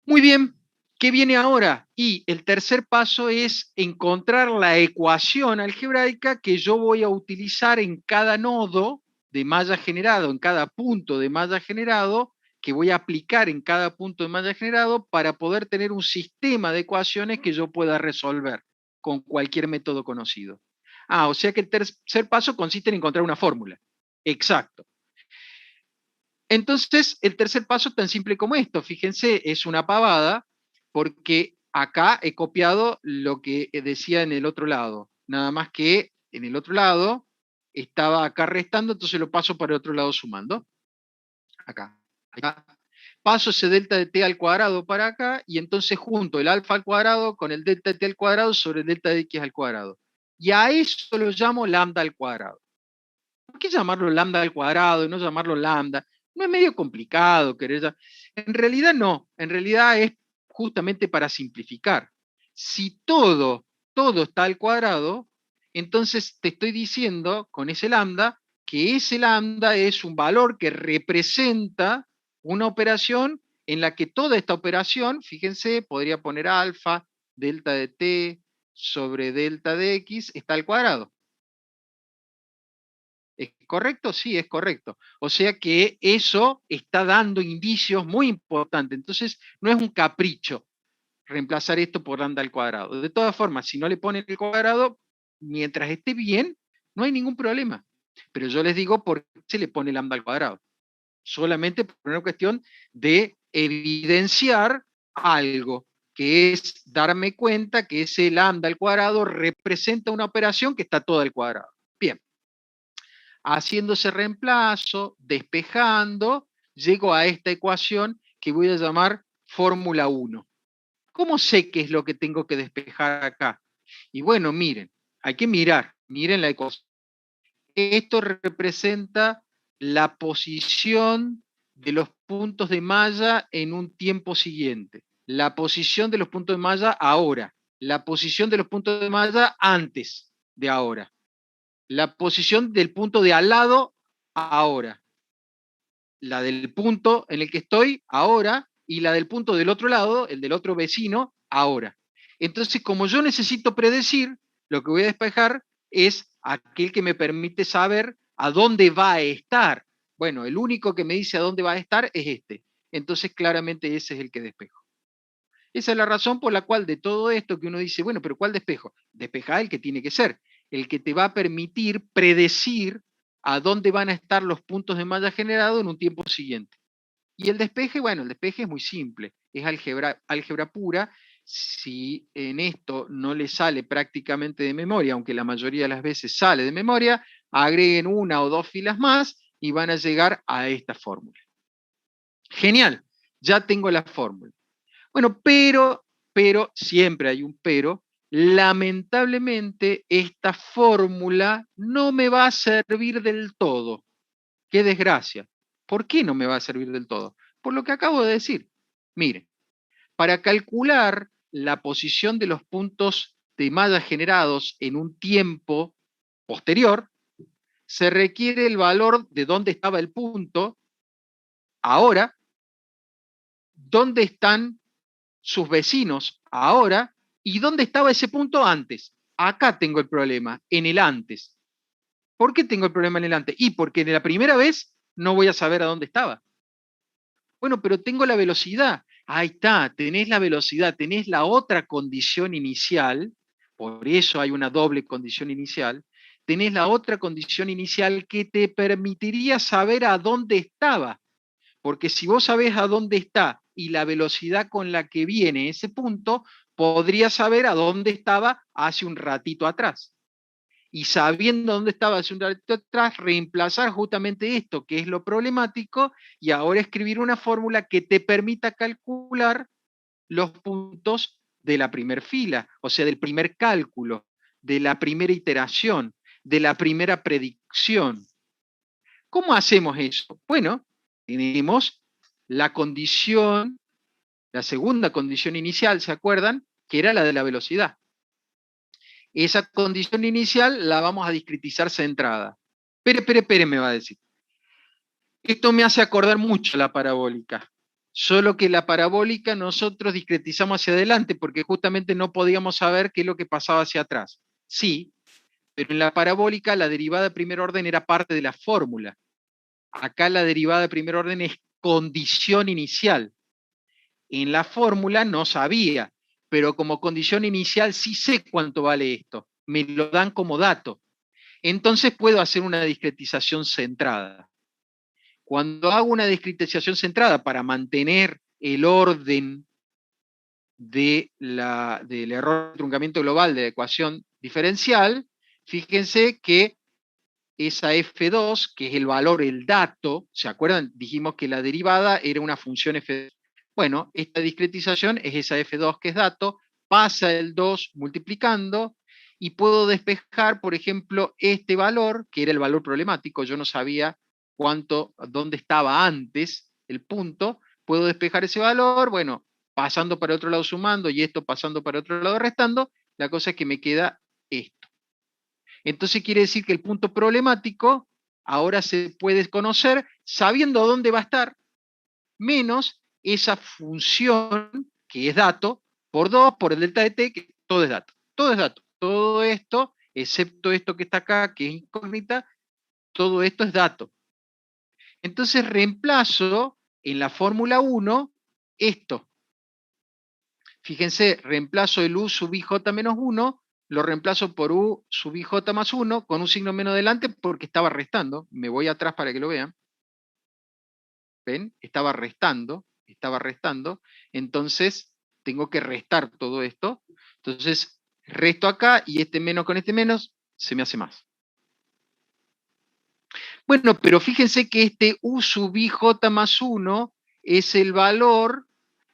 Muy bien, ¿qué viene ahora? Y el tercer paso es encontrar la ecuación algebraica que yo voy a utilizar en cada nodo de malla generado, en cada punto de malla generado, que voy a aplicar en cada punto de malla generado para poder tener un sistema de ecuaciones que yo pueda resolver con cualquier método conocido. O sea que el tercer paso consiste en encontrar una fórmula. Exacto. Entonces, el tercer paso es tan simple como esto. Fíjense, es una pavada, porque acá he copiado lo que decía en el otro lado. Nada más que en el otro lado estaba acá restando, entonces lo paso para el otro lado sumando. Acá. Acá. Paso ese delta de t al cuadrado para acá, y entonces junto el alfa al cuadrado con el delta de t al cuadrado sobre el delta de x al cuadrado. Y a eso lo llamo lambda al cuadrado. ¿Por qué llamarlo lambda al cuadrado y no llamarlo lambda? No es medio complicado querer. En realidad no, en realidad es justamente para simplificar. Si todo está al cuadrado, entonces te estoy diciendo con ese lambda que ese lambda es un valor que representa una operación en la que toda esta operación, fíjense, podría poner alfa, delta de t sobre delta de x, está al cuadrado. ¿Es correcto? Sí, es correcto. O sea que eso está dando indicios muy importantes. Entonces, no es un capricho reemplazar esto por lambda al cuadrado. De todas formas, si no le ponen el cuadrado, mientras esté bien, no hay ningún problema. Pero yo les digo por qué se le pone lambda al cuadrado. Solamente por una cuestión de evidenciar algo, que es darme cuenta que ese lambda al cuadrado representa una operación que está toda al cuadrado. Bien. Haciendo ese reemplazo, despejando, llego a esta ecuación que voy a llamar fórmula 1. ¿Cómo sé qué es lo que tengo que despejar acá? Y bueno, miren, hay que miren la ecuación. Esto representa la posición de los puntos de malla en un tiempo siguiente. La posición de los puntos de malla ahora. La posición de los puntos de malla antes de ahora. La posición del punto de al lado ahora, la del punto en el que estoy ahora y la del punto del otro lado, el del otro vecino, ahora. Entonces, como yo necesito predecir, lo que voy a despejar es aquel que me permite saber a dónde va a estar. Bueno, el único que me dice a dónde va a estar es este. Entonces, claramente ese es el que despejo. Esa es la razón por la cual de todo esto que uno dice, bueno, pero ¿cuál despejo? Despeja el que tiene que ser, el que te va a permitir predecir a dónde van a estar los puntos de malla generado en un tiempo siguiente. Y el despeje, bueno, el despeje es muy simple, es álgebra pura. Si en esto no le sale prácticamente de memoria, aunque la mayoría de las veces sale de memoria, agreguen una o dos filas más y van a llegar a esta fórmula. Genial, ya tengo la fórmula. Bueno, pero, siempre hay un pero, lamentablemente esta fórmula no me va a servir del todo. ¡Qué desgracia! ¿Por qué no me va a servir del todo? Por lo que acabo de decir. Mire, para calcular la posición de los puntos de malla generados en un tiempo posterior, se requiere el valor de dónde estaba el punto ahora, dónde están sus vecinos ahora y dónde estaba ese punto antes. Acá tengo el problema, en el antes. ¿Por qué tengo el problema en el antes? Y porque en la primera vez no voy a saber a dónde estaba. Bueno, pero tengo la velocidad. Ahí está, tenés la velocidad, tenés la otra condición inicial, por eso hay una doble condición inicial, tenés la otra condición inicial que te permitiría saber a dónde estaba. Porque si vos sabés a dónde está y la velocidad con la que viene ese punto, podrías saber a dónde estaba hace un ratito atrás. Y sabiendo dónde estaba hace un ratito atrás, reemplazar justamente esto, que es lo problemático, y ahora escribir una fórmula que te permita calcular los puntos de la primera fila, o sea, del primer cálculo, de la primera iteración, de la primera predicción. ¿Cómo hacemos eso? Bueno, tenemos la condición, la segunda condición inicial, ¿se acuerdan? Que era la de la velocidad. Esa condición inicial la vamos a discretizar centrada. Espere, me va a decir. Esto me hace acordar mucho a la parabólica. Solo que la parabólica nosotros discretizamos hacia adelante porque justamente no podíamos saber qué es lo que pasaba hacia atrás. Sí, pero en la parabólica la derivada de primer orden era parte de la fórmula. Acá la derivada de primer orden es condición inicial. En la fórmula no sabía, pero como condición inicial sí sé cuánto vale esto. Me lo dan como dato. Entonces puedo hacer una discretización centrada. Cuando hago una discretización centrada para mantener el orden del error de truncamiento global de la ecuación diferencial, fíjense que esa F2, que es el valor, el dato, ¿se acuerdan? Dijimos que la derivada era una función F2. Bueno, esta discretización es esa F2 que es dato, pasa el 2 multiplicando y puedo despejar, por ejemplo, este valor, que era el valor problemático, yo no sabía dónde estaba antes el punto, puedo despejar ese valor, bueno, pasando para otro lado sumando y esto pasando para otro lado restando, la cosa es que me queda esto. Entonces quiere decir que el punto problemático ahora se puede conocer sabiendo dónde va a estar, menos esa función que es dato, por 2, por el delta de t, que todo es dato. Todo es dato. Todo esto, excepto esto que está acá, que es incógnita, todo esto es dato. Entonces reemplazo en la fórmula 1 esto. Fíjense, reemplazo el u sub ij menos 1, lo reemplazo por u sub ij más 1, con un signo menos delante porque estaba restando. Me voy atrás para que lo vean. ¿Ven? Estaba restando. Entonces, tengo que restar todo esto. Entonces, resto acá y este menos con este menos se me hace más. Bueno, pero fíjense que este u sub ij más 1 es el valor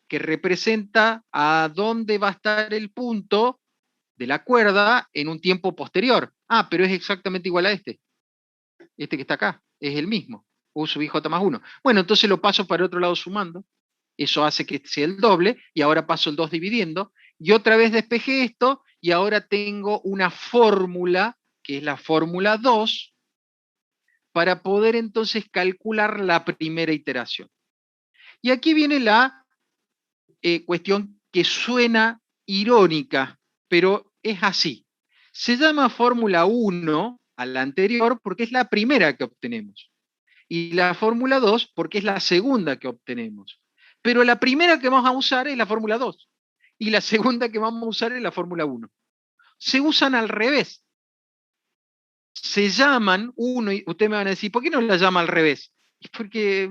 que representa a dónde va a estar el punto de la cuerda en un tiempo posterior. Ah, pero es exactamente igual a este. Este que está acá, es el mismo. U sub ij más 1. Bueno, entonces lo paso para otro lado sumando. Eso hace que sea el doble, y ahora paso el 2 dividiendo, y otra vez despejé esto, y ahora tengo una fórmula, que es la fórmula 2, para poder entonces calcular la primera iteración. Y aquí viene la cuestión que suena irónica, pero es así. Se llama fórmula 1 a la anterior porque es la primera que obtenemos. Y la fórmula 2 porque es la segunda que obtenemos. Pero la primera que vamos a usar es la fórmula 2. Y la segunda que vamos a usar es la fórmula 1. Se usan al revés. Se llaman 1, y ustedes me van a decir, ¿por qué no la llama al revés? Es porque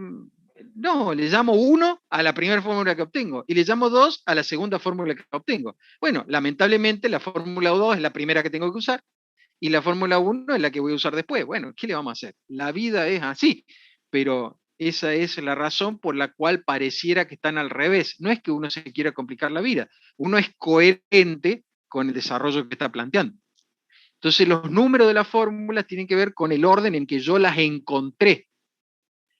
no, le llamo 1 a la primera fórmula que obtengo y le llamo 2 a la segunda fórmula que obtengo. Bueno, lamentablemente la fórmula 2 es la primera que tengo que usar y la fórmula 1 es la que voy a usar después. Bueno, ¿qué le vamos a hacer? La vida es así, pero Esa es la razón por la cual pareciera que están al revés. No es que uno se quiera complicar la vida, uno es coherente con el desarrollo que está planteando. Entonces los números de las fórmulas tienen que ver con el orden en que yo las encontré.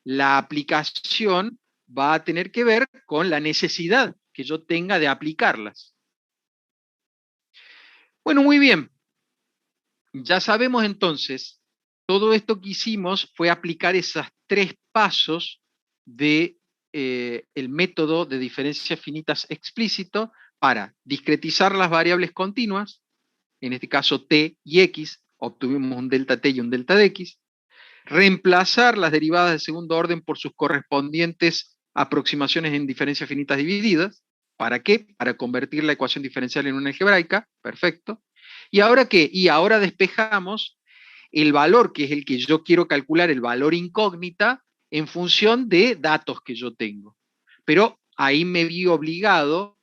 La aplicación va a tener que ver con la necesidad que yo tenga de aplicarlas. Bueno, muy bien. Ya sabemos entonces, todo esto que hicimos fue aplicar esos 3 pasos de el método de diferencias finitas explícito para discretizar las variables continuas, en este caso t y x, obtuvimos un delta t y un delta de x, reemplazar las derivadas de segundo orden por sus correspondientes aproximaciones en diferencias finitas divididas. ¿Para qué? Para convertir la ecuación diferencial en una algebraica. Perfecto. ¿Y ahora qué? Y ahora despejamos el valor, que es el que yo quiero calcular, el valor incógnita, en función de datos que yo tengo. Pero ahí me vi obligado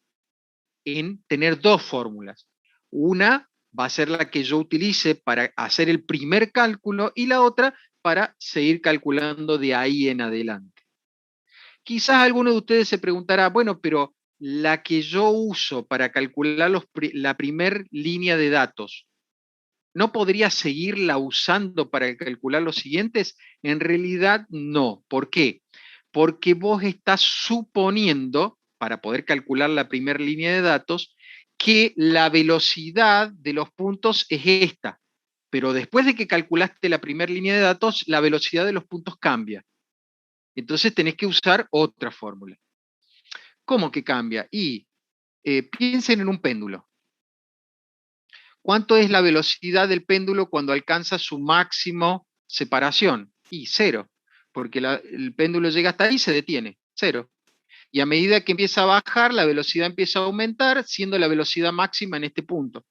en tener 2 fórmulas. Una va a ser la que yo utilice para hacer el primer cálculo y la otra para seguir calculando de ahí en adelante. Quizás alguno de ustedes se preguntará, bueno, pero la que yo uso para calcular la primer línea de datos, ¿no podría seguirla usando para calcular los siguientes? En realidad no. ¿Por qué? Porque vos estás suponiendo, para poder calcular la primera línea de datos, que la velocidad de los puntos es esta. Pero después de que calculaste la primera línea de datos, la velocidad de los puntos cambia. Entonces tenés que usar otra fórmula. ¿Cómo que cambia? Y piensen en un péndulo. ¿Cuánto es la velocidad del péndulo cuando alcanza su máximo separación? Y 0, porque el péndulo llega hasta ahí y se detiene, 0. Y a medida que empieza a bajar, la velocidad empieza a aumentar, siendo la velocidad máxima en este punto.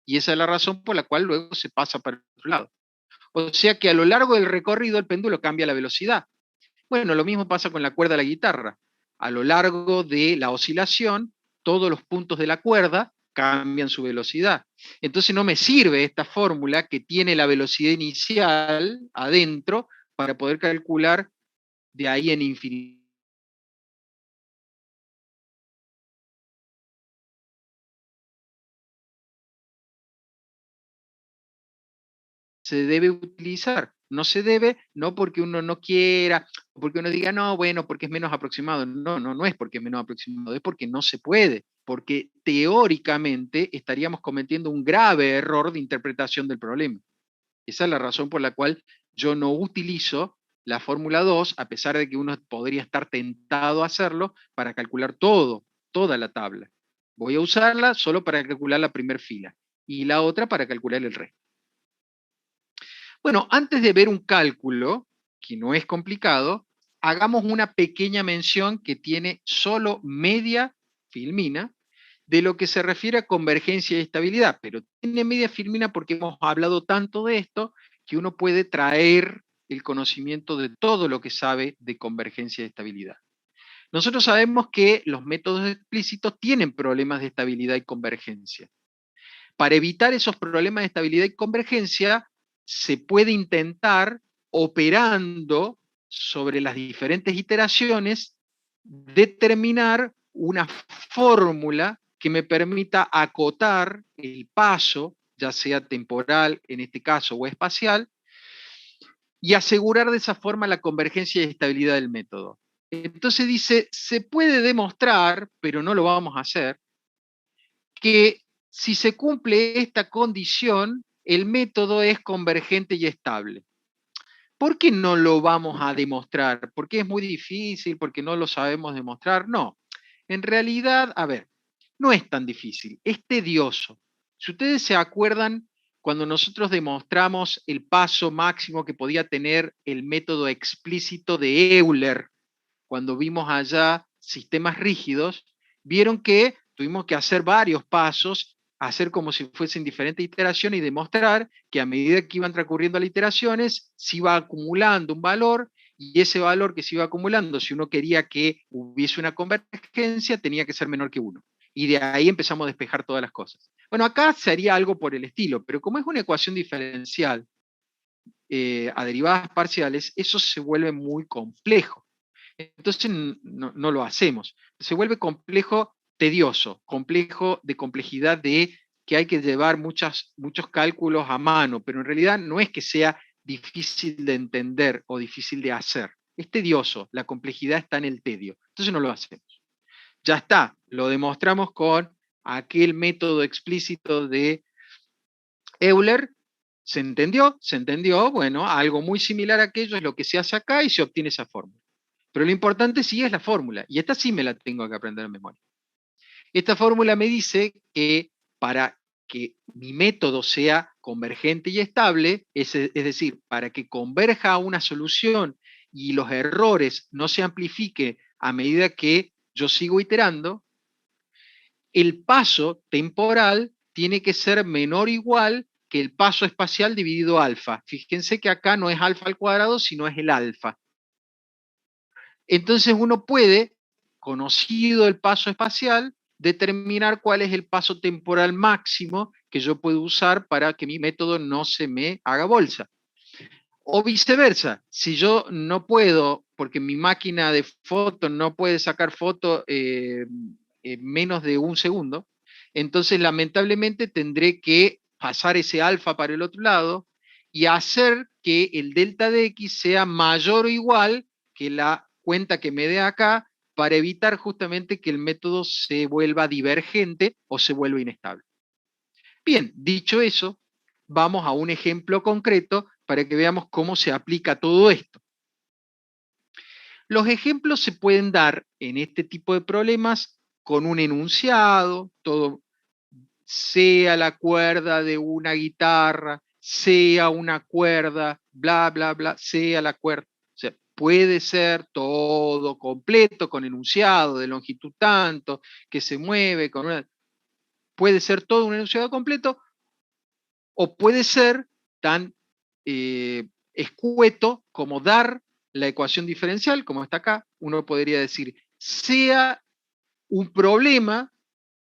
Y esa es la razón por la cual luego se pasa para el otro lado. O sea que a lo largo del recorrido el péndulo cambia la velocidad. Bueno, lo mismo pasa con la cuerda de la guitarra. A lo largo de la oscilación, todos los puntos de la cuerda cambian su velocidad. Entonces no me sirve esta fórmula que tiene la velocidad inicial adentro para poder calcular de ahí en infinito. Se debe utilizar. No se debe, no porque uno no quiera, porque uno diga, no, bueno, porque es menos aproximado. No, no es porque es menos aproximado, es porque no se puede, porque teóricamente estaríamos cometiendo un grave error de interpretación del problema. Esa es la razón por la cual yo no utilizo la fórmula 2, a pesar de que uno podría estar tentado a hacerlo, para calcular toda la tabla. Voy a usarla solo para calcular la primera fila y la otra para calcular el resto. Bueno, antes de ver un cálculo, que no es complicado, hagamos una pequeña mención que tiene solo media filmina de lo que se refiere a convergencia y estabilidad, pero tiene media filmina porque hemos hablado tanto de esto que uno puede traer el conocimiento de todo lo que sabe de convergencia y estabilidad. Nosotros sabemos que los métodos explícitos tienen problemas de estabilidad y convergencia. Para evitar esos problemas de estabilidad y convergencia, se puede intentar, operando sobre las diferentes iteraciones, determinar una fórmula que me permita acotar el paso, ya sea temporal en este caso o espacial, y asegurar de esa forma la convergencia y estabilidad del método. Entonces dice, se puede demostrar, pero no lo vamos a hacer, que si se cumple esta condición, el método es convergente y estable. ¿Por qué no lo vamos a demostrar? ¿Porque es muy difícil? ¿Porque no lo sabemos demostrar? No. En realidad, a ver, no es tan difícil, es tedioso. Si ustedes se acuerdan, cuando nosotros demostramos el paso máximo que podía tener el método explícito de Euler, cuando vimos allá sistemas rígidos, vieron que tuvimos que hacer varios pasos, hacer como si fuesen diferentes iteraciones y demostrar que a medida que iban transcurriendo las iteraciones, se iba acumulando un valor y ese valor que se iba acumulando, si uno quería que hubiese una convergencia, tenía que ser menor que 1. Y de ahí empezamos a despejar todas las cosas. Bueno, acá sería algo por el estilo, pero como es una ecuación diferencial, a derivadas parciales, eso se vuelve muy complejo. Entonces no lo hacemos. Se vuelve complejo, tedioso, complejo de complejidad de que hay que llevar muchos cálculos a mano, pero en realidad no es que sea difícil de entender o difícil de hacer. Es tedioso, la complejidad está en el tedio. Entonces no lo hacemos. Ya está, lo demostramos con aquel método explícito de Euler. ¿Se entendió? Se entendió. Bueno, algo muy similar a aquello es lo que se hace acá y se obtiene esa fórmula. Pero lo importante sí es la fórmula, y esta sí me la tengo que aprender en memoria. Esta fórmula me dice que para que mi método sea convergente y estable, es decir, para que converja a una solución y los errores no se amplifiquen a medida que yo sigo iterando, el paso temporal tiene que ser menor o igual que el paso espacial dividido alfa. Fíjense que acá no es alfa al cuadrado, sino es el alfa. Entonces uno puede, conocido el paso espacial, determinar cuál es el paso temporal máximo que yo puedo usar para que mi método no se me haga bolsa. O viceversa, si yo no puedo, porque mi máquina de fotos no puede sacar fotos en menos de un segundo, entonces lamentablemente tendré que pasar ese alfa para el otro lado y hacer que el delta de x sea mayor o igual que la cuenta que me dé acá para evitar justamente que el método se vuelva divergente o se vuelva inestable. Bien, dicho eso, vamos a un ejemplo concreto para que veamos cómo se aplica todo esto. Los ejemplos se pueden dar en este tipo de problemas con un enunciado, todo, sea la cuerda de una guitarra, sea una cuerda, bla, bla, bla, sea la cuerda. O sea, puede ser todo completo con enunciado de longitud tanto, que se mueve con una... Puede ser todo un enunciado completo, o puede ser tan escueto como dar la ecuación diferencial, como está acá. Uno podría decir, sea un problema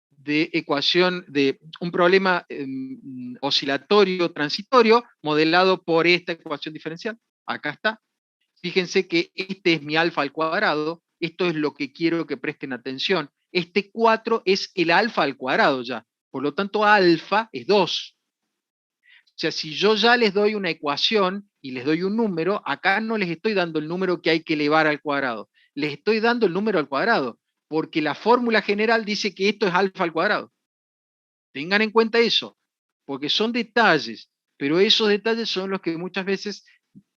de ecuación, de un problema oscilatorio transitorio modelado por esta ecuación diferencial. Acá está. Fíjense que este es mi alfa al cuadrado, esto es lo que quiero que presten atención. Este 4 es el alfa al cuadrado ya, por lo tanto alfa es 2. O sea, si yo ya les doy una ecuación y les doy un número, acá no les estoy dando el número que hay que elevar al cuadrado, les estoy dando el número al cuadrado, porque la fórmula general dice que esto es alfa al cuadrado. Tengan en cuenta eso, porque son detalles, pero esos detalles son los que muchas veces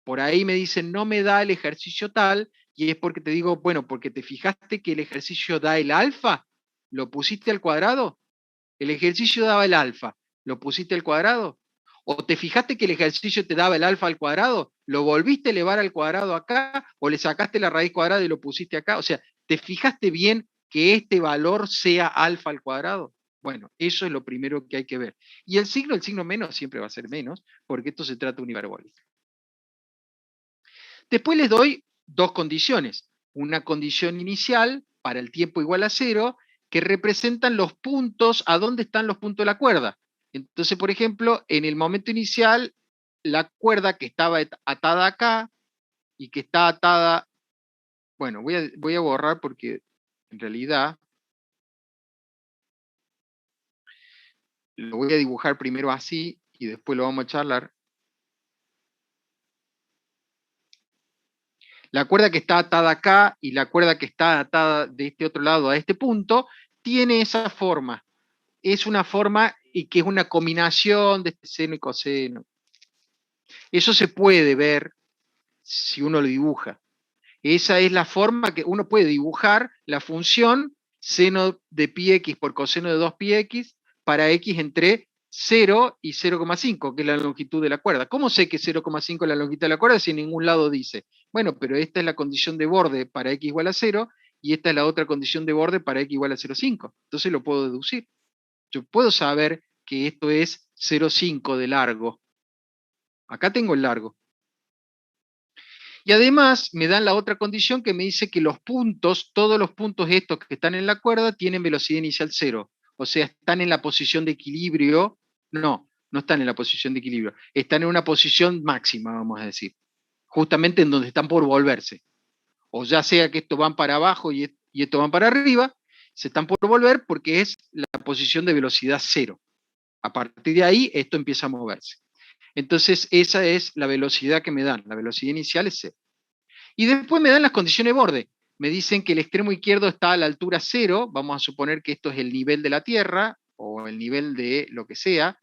por ahí me dicen, no me da el ejercicio tal, y es porque te digo, bueno, porque te fijaste que el ejercicio da el alfa, lo pusiste al cuadrado, el ejercicio daba el alfa, lo pusiste al cuadrado, o te fijaste que el ejercicio te daba el alfa al cuadrado, lo volviste a elevar al cuadrado acá, o le sacaste la raíz cuadrada y lo pusiste acá, o sea, ¿te fijaste bien que este valor sea alfa al cuadrado? Bueno, eso es lo primero que hay que ver. Y el signo menos siempre va a ser menos, porque esto se trata de una hiperbólica. Después les doy dos condiciones. Una condición inicial para el tiempo igual a 0, que representan los puntos, a dónde están los puntos de la cuerda. Entonces, por ejemplo, en el momento inicial, la cuerda que estaba atada acá y que está atada, bueno, voy a borrar porque en realidad lo voy a dibujar primero así y después lo vamos a charlar. La cuerda que está atada acá y la cuerda que está atada de este otro lado a este punto tiene esa forma. Es una forma y que es una combinación de seno y coseno. Eso se puede ver si uno lo dibuja. Esa es la forma que uno puede dibujar la función seno de pi x por coseno de 2 pi x para x entre 0 y 0,5, que es la longitud de la cuerda. ¿Cómo sé que 0,5 es la longitud de la cuerda si en ningún lado dice? Bueno, pero esta es la condición de borde para x igual a 0 y esta es la otra condición de borde para x igual a 0,5. Entonces lo puedo deducir. Yo puedo saber que esto es 0,5 de largo. Acá tengo el largo. Y además me dan la otra condición que me dice que los puntos, todos los puntos estos que están en la cuerda tienen velocidad inicial 0. O sea, están en la posición de equilibrio. No no están en la posición de equilibrio, están en una posición máxima, vamos a decir, justamente en donde están por volverse. O ya sea que estos van para abajo y estos van para arriba, se están por volver porque es la posición de velocidad cero. A partir de ahí, esto empieza a moverse. Entonces, esa es la velocidad que me dan. La velocidad inicial es cero. Y después me dan las condiciones de borde. Me dicen que el extremo izquierdo está a la altura cero. Vamos a suponer que esto es el nivel de la Tierra o el nivel de lo que sea.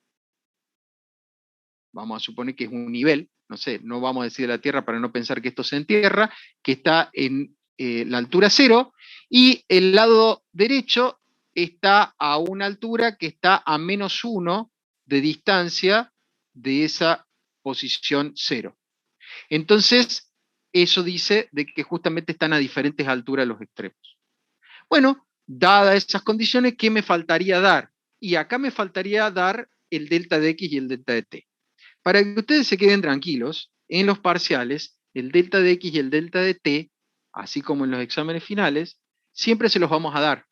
Vamos a suponer que es un nivel, no sé, no vamos a decir de la Tierra para no pensar que esto se entierra, que está en la altura cero, y el lado derecho está a una altura que está a -1 de distancia de esa posición cero. Entonces, eso dice de que justamente están a diferentes alturas los extremos. Bueno, dadas esas condiciones, ¿qué me faltaría dar? Y acá me faltaría dar el delta de x y el delta de t. Para que ustedes se queden tranquilos, en los parciales, el delta de x y el delta de t, así como en los exámenes finales, siempre se los vamos a dar,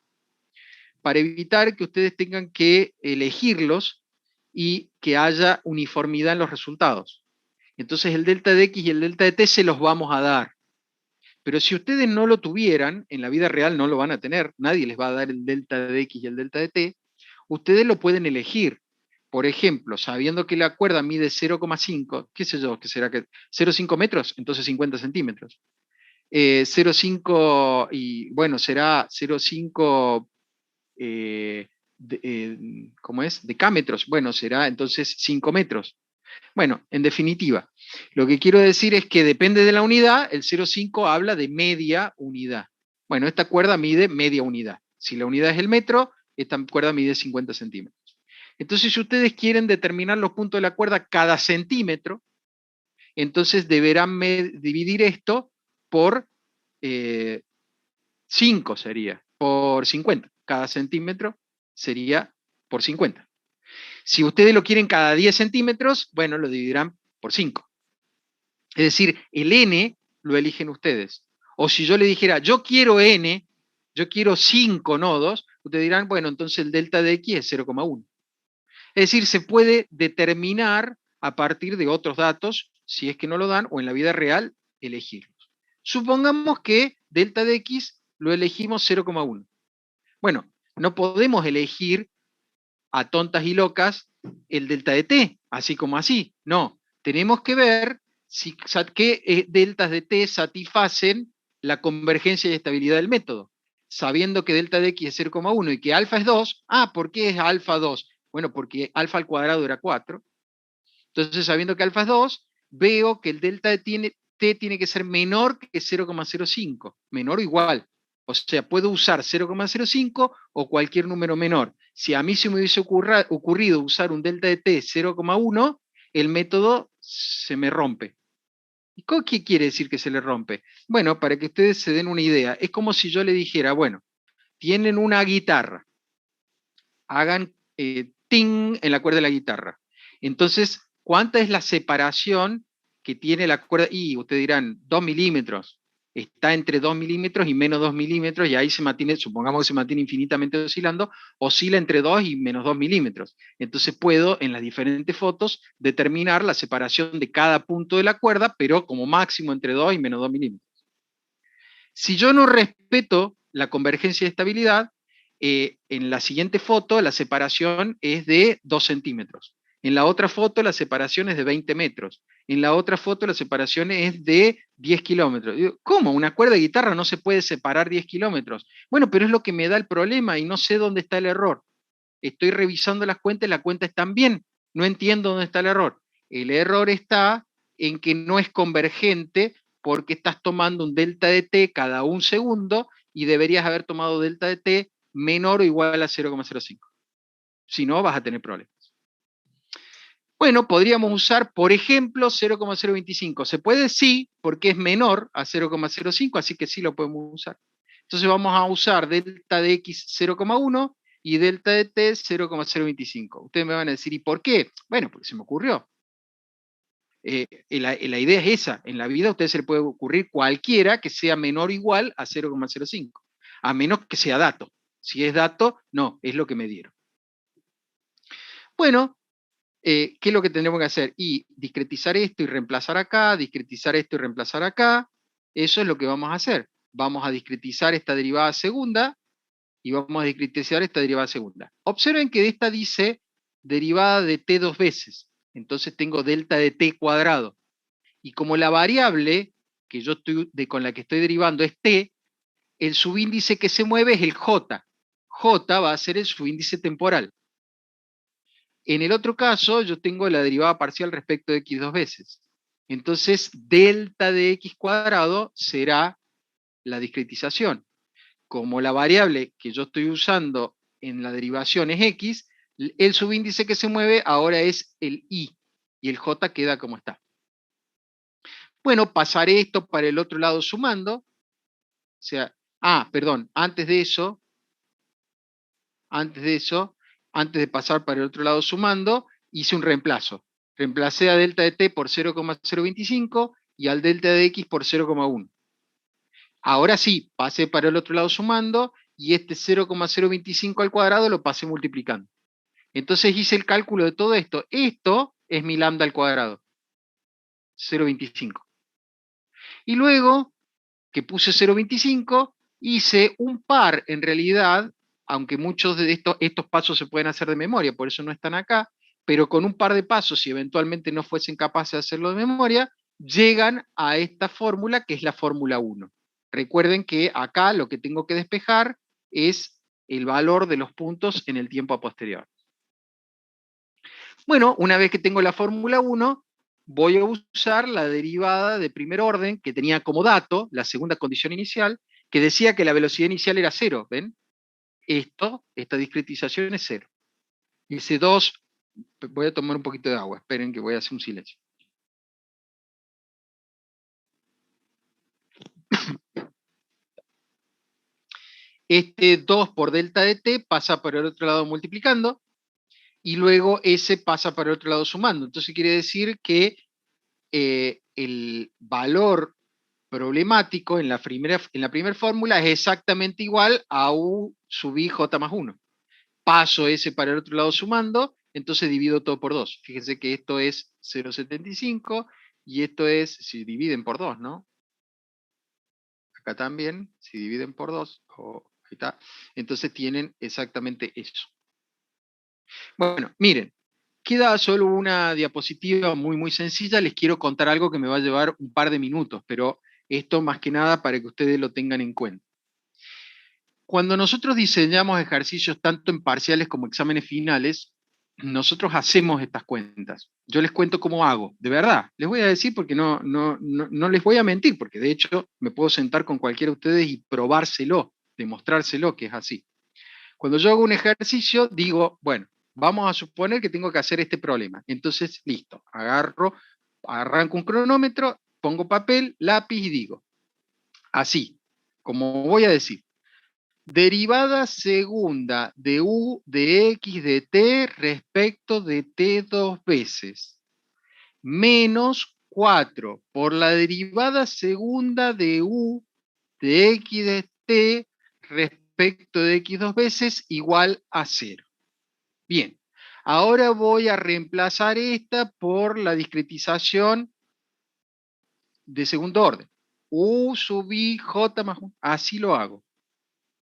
para evitar que ustedes tengan que elegirlos y que haya uniformidad en los resultados. Entonces el delta de x y el delta de t se los vamos a dar. Pero si ustedes no lo tuvieran, en la vida real no lo van a tener, nadie les va a dar el delta de x y el delta de t, ustedes lo pueden elegir. Por ejemplo, sabiendo que la cuerda mide 0,5, qué sé yo, ¿qué será que 0,5 metros? Entonces 50 centímetros. 0,5 y bueno, será 0,5 ¿cómo es? Decámetros. Bueno, será entonces 5 metros. Bueno, en definitiva, lo que quiero decir es que depende de la unidad, el 0,5 habla de media unidad. Bueno, esta cuerda mide media unidad. Si la unidad es el metro, esta cuerda mide 50 centímetros. Entonces, si ustedes quieren determinar los puntos de la cuerda cada centímetro, entonces deberán dividir esto por 5 sería, por 50. Cada centímetro sería por 50. Si ustedes lo quieren cada 10 centímetros, bueno, lo dividirán por 5. Es decir, el n lo eligen ustedes. O si yo le dijera, yo quiero n, yo quiero 5 nodos, ustedes dirán, bueno, entonces el delta de x es 0,1. Es decir, se puede determinar a partir de otros datos, si es que no lo dan, o en la vida real, elegirlos. Supongamos que delta de x lo elegimos 0,1. Bueno, no podemos elegir a tontas y locas el delta de t, así como así. No, tenemos que ver qué deltas de t satisfacen la convergencia y estabilidad del método. Sabiendo que delta de x es 0,1 y que alfa es 2, ¿por qué es alfa 2? Bueno, porque alfa al cuadrado era 4. Entonces, sabiendo que alfa es 2, veo que el delta de t tiene que ser menor que 0,05, menor o igual. O sea, puedo usar 0,05 o cualquier número menor. Si a mí se me hubiese ocurrido usar un delta de t 0,1, el método se me rompe. ¿Y qué quiere decir que se le rompe? Bueno, para que ustedes se den una idea, es como si yo le dijera, bueno, tienen una guitarra, hagan ting en la cuerda de la guitarra. Entonces, ¿cuánta es la separación que tiene la cuerda? Y ustedes dirán, 2 milímetros. Está entre 2 milímetros y menos 2 milímetros, y ahí se mantiene, supongamos que se mantiene infinitamente oscilando, oscila entre 2 y menos 2 milímetros. Entonces puedo, en las diferentes fotos, determinar la separación de cada punto de la cuerda, pero como máximo entre 2 y menos 2 milímetros. Si yo no respeto la convergencia de estabilidad, en la siguiente foto la separación es de 2 centímetros. En la otra foto la separación es de 20 metros. En la otra foto la separación es de 10 kilómetros. ¿Cómo? ¿Una cuerda de guitarra no se puede separar 10 kilómetros? Bueno, pero es lo que me da el problema y no sé dónde está el error. Estoy revisando las cuentas y las cuentas están bien. No entiendo dónde está el error. El error está en que no es convergente porque estás tomando un delta de t cada un segundo y deberías haber tomado delta de t menor o igual a 0,05. Si no, vas a tener problemas. Bueno, podríamos usar, por ejemplo, 0,025. ¿Se puede? Sí, porque es menor a 0,05, así que sí lo podemos usar. Entonces vamos a usar delta de x 0,1 y delta de t 0,025. Ustedes me van a decir, ¿y por qué? Bueno, porque se me ocurrió. La idea es esa. En la vida a usted se le puede ocurrir cualquiera que sea menor o igual a 0,05, a menos que sea dato. Si es dato, no, es lo que me dieron. Bueno, ¿qué es lo que tendremos que hacer? Y discretizar esto y reemplazar acá, discretizar esto y reemplazar acá. Eso es lo que vamos a hacer. Vamos a discretizar esta derivada segunda y vamos a discretizar esta derivada segunda. Observen que de esta dice derivada de t dos veces. Entonces tengo delta de t cuadrado. Y como la variable que yo con la que estoy derivando es t, el subíndice que se mueve es el j. J va a ser el subíndice temporal. En el otro caso, yo tengo la derivada parcial respecto de x dos veces. Entonces, delta de x cuadrado será la discretización. Como la variable que yo estoy usando en la derivación es x, el subíndice que se mueve ahora es el y el j queda como está. Bueno, pasaré esto para el otro lado sumando. O sea, perdón, antes de eso, antes de pasar para el otro lado sumando, hice un reemplazo. Reemplacé a delta de t por 0,025 y al delta de x por 0,1. Ahora sí, pasé para el otro lado sumando y este 0,025 al cuadrado lo pasé multiplicando. Entonces hice el cálculo de todo esto. Esto es mi lambda al cuadrado, 0,25. Y luego que puse 0,25, hice un par en realidad, aunque muchos de estos pasos se pueden hacer de memoria, por eso no están acá, pero con un par de pasos, si eventualmente no fuesen capaces de hacerlo de memoria, llegan a esta fórmula que es la fórmula 1. Recuerden que acá lo que tengo que despejar es el valor de los puntos en el tiempo a posterior. Bueno, una vez que tengo la fórmula 1, voy a usar la derivada de primer orden que tenía como dato la segunda condición inicial, que decía que la velocidad inicial era 0, ¿ven? Esta discretización es 0. Dice 2, voy a tomar un poquito de agua, esperen que voy a hacer un silencio. Este 2 por delta de t pasa por el otro lado multiplicando, y luego ese pasa para el otro lado sumando. Entonces quiere decir que el valor problemático en la primera fórmula es exactamente igual a u sub i j más 1. Paso ese para el otro lado sumando, entonces divido todo por 2. Fíjense que esto es 0,75 y esto es, si dividen por 2, ¿no? Acá también, si dividen por 2, ahí está, entonces tienen exactamente eso. Bueno, miren, queda solo una diapositiva muy sencilla. Les quiero contar algo que me va a llevar un par de minutos, pero esto más que nada para que ustedes lo tengan en cuenta. Cuando nosotros diseñamos ejercicios tanto en parciales como exámenes finales, nosotros hacemos estas cuentas. Yo les cuento cómo hago, de verdad. Les voy a decir porque no les voy a mentir, porque de hecho me puedo sentar con cualquiera de ustedes y probárselo, demostrárselo que es así. Cuando yo hago un ejercicio, digo, bueno, vamos a suponer que tengo que hacer este problema. Entonces, listo, arranco un cronómetro, pongo papel, lápiz y digo, así, como voy a decir, derivada segunda de u de x de t respecto de t dos veces, menos 4 por la derivada segunda de u de x de t respecto de x dos veces igual a 0. Bien, ahora voy a reemplazar esta por la discretización de segundo orden. U sub i j más 1. Así lo hago.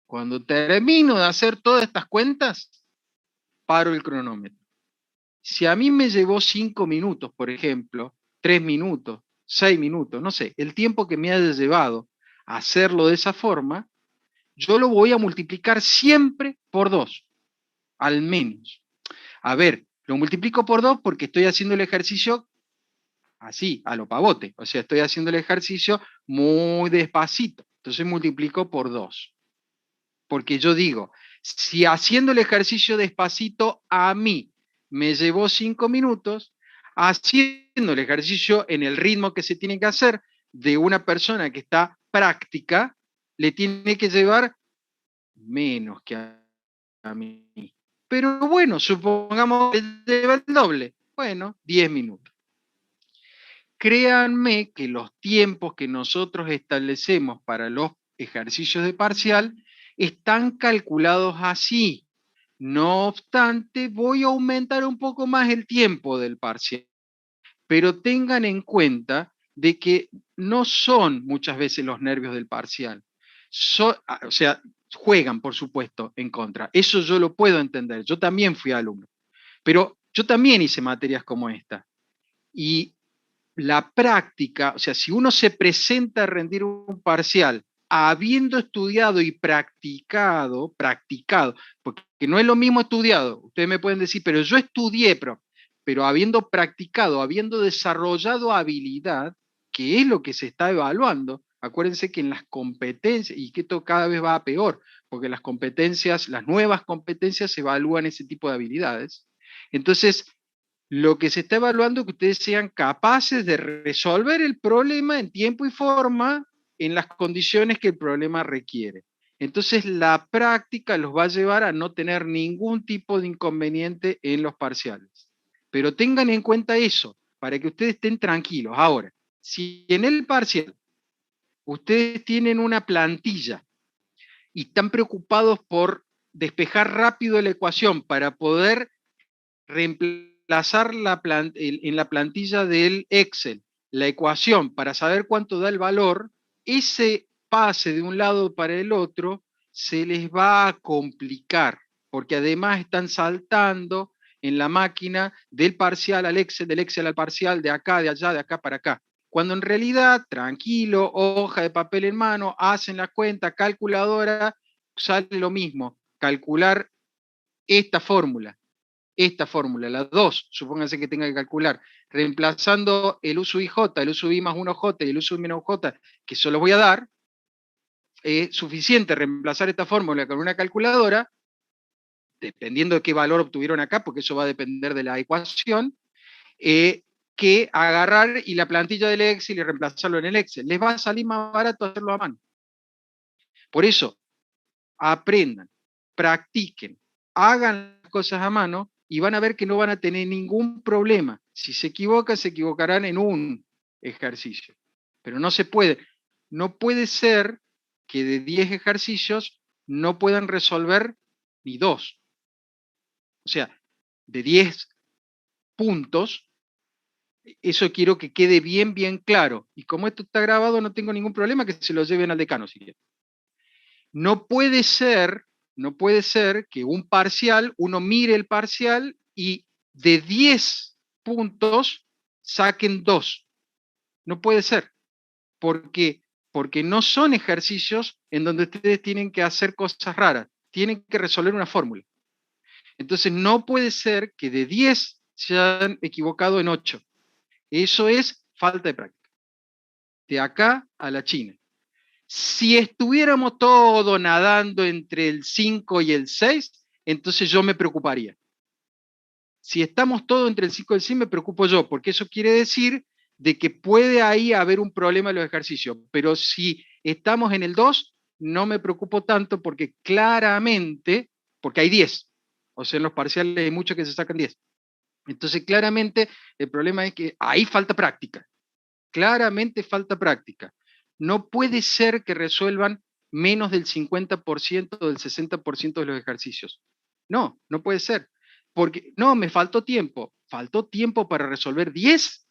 Cuando termino de hacer todas estas cuentas, paro el cronómetro. Si a mí me llevó 5 minutos, por ejemplo, 3 minutos, 6 minutos, no sé, el tiempo que me haya llevado a hacerlo de esa forma, yo lo voy a multiplicar siempre por 2, al menos. A ver, lo multiplico por 2 porque estoy haciendo el ejercicio así, a lo pavote. O sea, estoy haciendo el ejercicio muy despacito. Entonces multiplico por 2. Porque yo digo, si haciendo el ejercicio despacito a mí me llevó 5 minutos, haciendo el ejercicio en el ritmo que se tiene que hacer de una persona que está práctica, le tiene que llevar menos que a mí. Pero bueno, supongamos que lleva el doble. Bueno, 10 minutos. Créanme que los tiempos que nosotros establecemos para los ejercicios de parcial están calculados así. No obstante, voy a aumentar un poco más el tiempo del parcial, pero tengan en cuenta de que no son muchas veces los nervios del parcial. O sea, juegan, por supuesto, en contra. Eso yo lo puedo entender. Yo también fui alumno, pero yo también hice materias como esta. Y la práctica, o sea, si uno se presenta a rendir un parcial habiendo estudiado y practicado, porque no es lo mismo estudiado, ustedes me pueden decir, pero yo estudié, pero habiendo practicado, habiendo desarrollado habilidad, que es lo que se está evaluando. Acuérdense que en las competencias, y que esto cada vez va a peor, porque las competencias, las nuevas competencias evalúan ese tipo de habilidades. Entonces, lo que se está evaluando es que ustedes sean capaces de resolver el problema en tiempo y forma en las condiciones que el problema requiere. Entonces, la práctica los va a llevar a no tener ningún tipo de inconveniente en los parciales. Pero tengan en cuenta eso, para que ustedes estén tranquilos. Ahora, si en el parcial ustedes tienen una plantilla y están preocupados por despejar rápido la ecuación para poder reemplazar en la plantilla del Excel la ecuación para saber cuánto da el valor, ese pase de un lado para el otro se les va a complicar, porque además están saltando en la máquina del parcial al Excel, del Excel al parcial, de acá, de allá, de acá para acá. Cuando en realidad, tranquilo, hoja de papel en mano, hacen la cuenta, calculadora, sale lo mismo, calcular esta fórmula, las dos, supónganse que tenga que calcular, reemplazando el uso IJ, el uso I más 1J y el uso I menos J, que solo voy a dar, es suficiente reemplazar esta fórmula con una calculadora, dependiendo de qué valor obtuvieron acá, porque eso va a depender de la ecuación, que agarrar y la plantilla del Excel y reemplazarlo en el Excel. Les va a salir más barato hacerlo a mano. Por eso, aprendan, practiquen, hagan las cosas a mano y van a ver que no van a tener ningún problema. Si se equivocan, se equivocarán en un ejercicio. Pero no se puede. No puede ser que de 10 ejercicios no puedan resolver ni dos. O sea, de 10 puntos, eso quiero que quede bien, bien claro. Y como esto está grabado, no tengo ningún problema que se lo lleven al decano si quieren. No puede ser, no puede ser que un parcial, uno mire el parcial y de 10 puntos saquen 2. No puede ser. ¿Por qué? Porque no son ejercicios en donde ustedes tienen que hacer cosas raras. Tienen que resolver una fórmula. Entonces no puede ser que de 10 se hayan equivocado en 8. Eso es falta de práctica. De acá a la China. Si estuviéramos todos nadando entre el 5 y el 6, entonces yo me preocuparía. Si estamos todos entre el 5 y el 6, me preocupo yo, porque eso quiere decir de que puede ahí haber un problema en los ejercicios. Pero si estamos en el 2, no me preocupo tanto porque claramente, porque hay 10, o sea, en los parciales hay muchos que se sacan 10. Entonces, claramente, el problema es que ahí falta práctica. Claramente falta práctica. No puede ser que resuelvan menos del 50% o del 60% de los ejercicios. No, no puede ser. Porque, no, me faltó tiempo. ¿Faltó tiempo para resolver 10?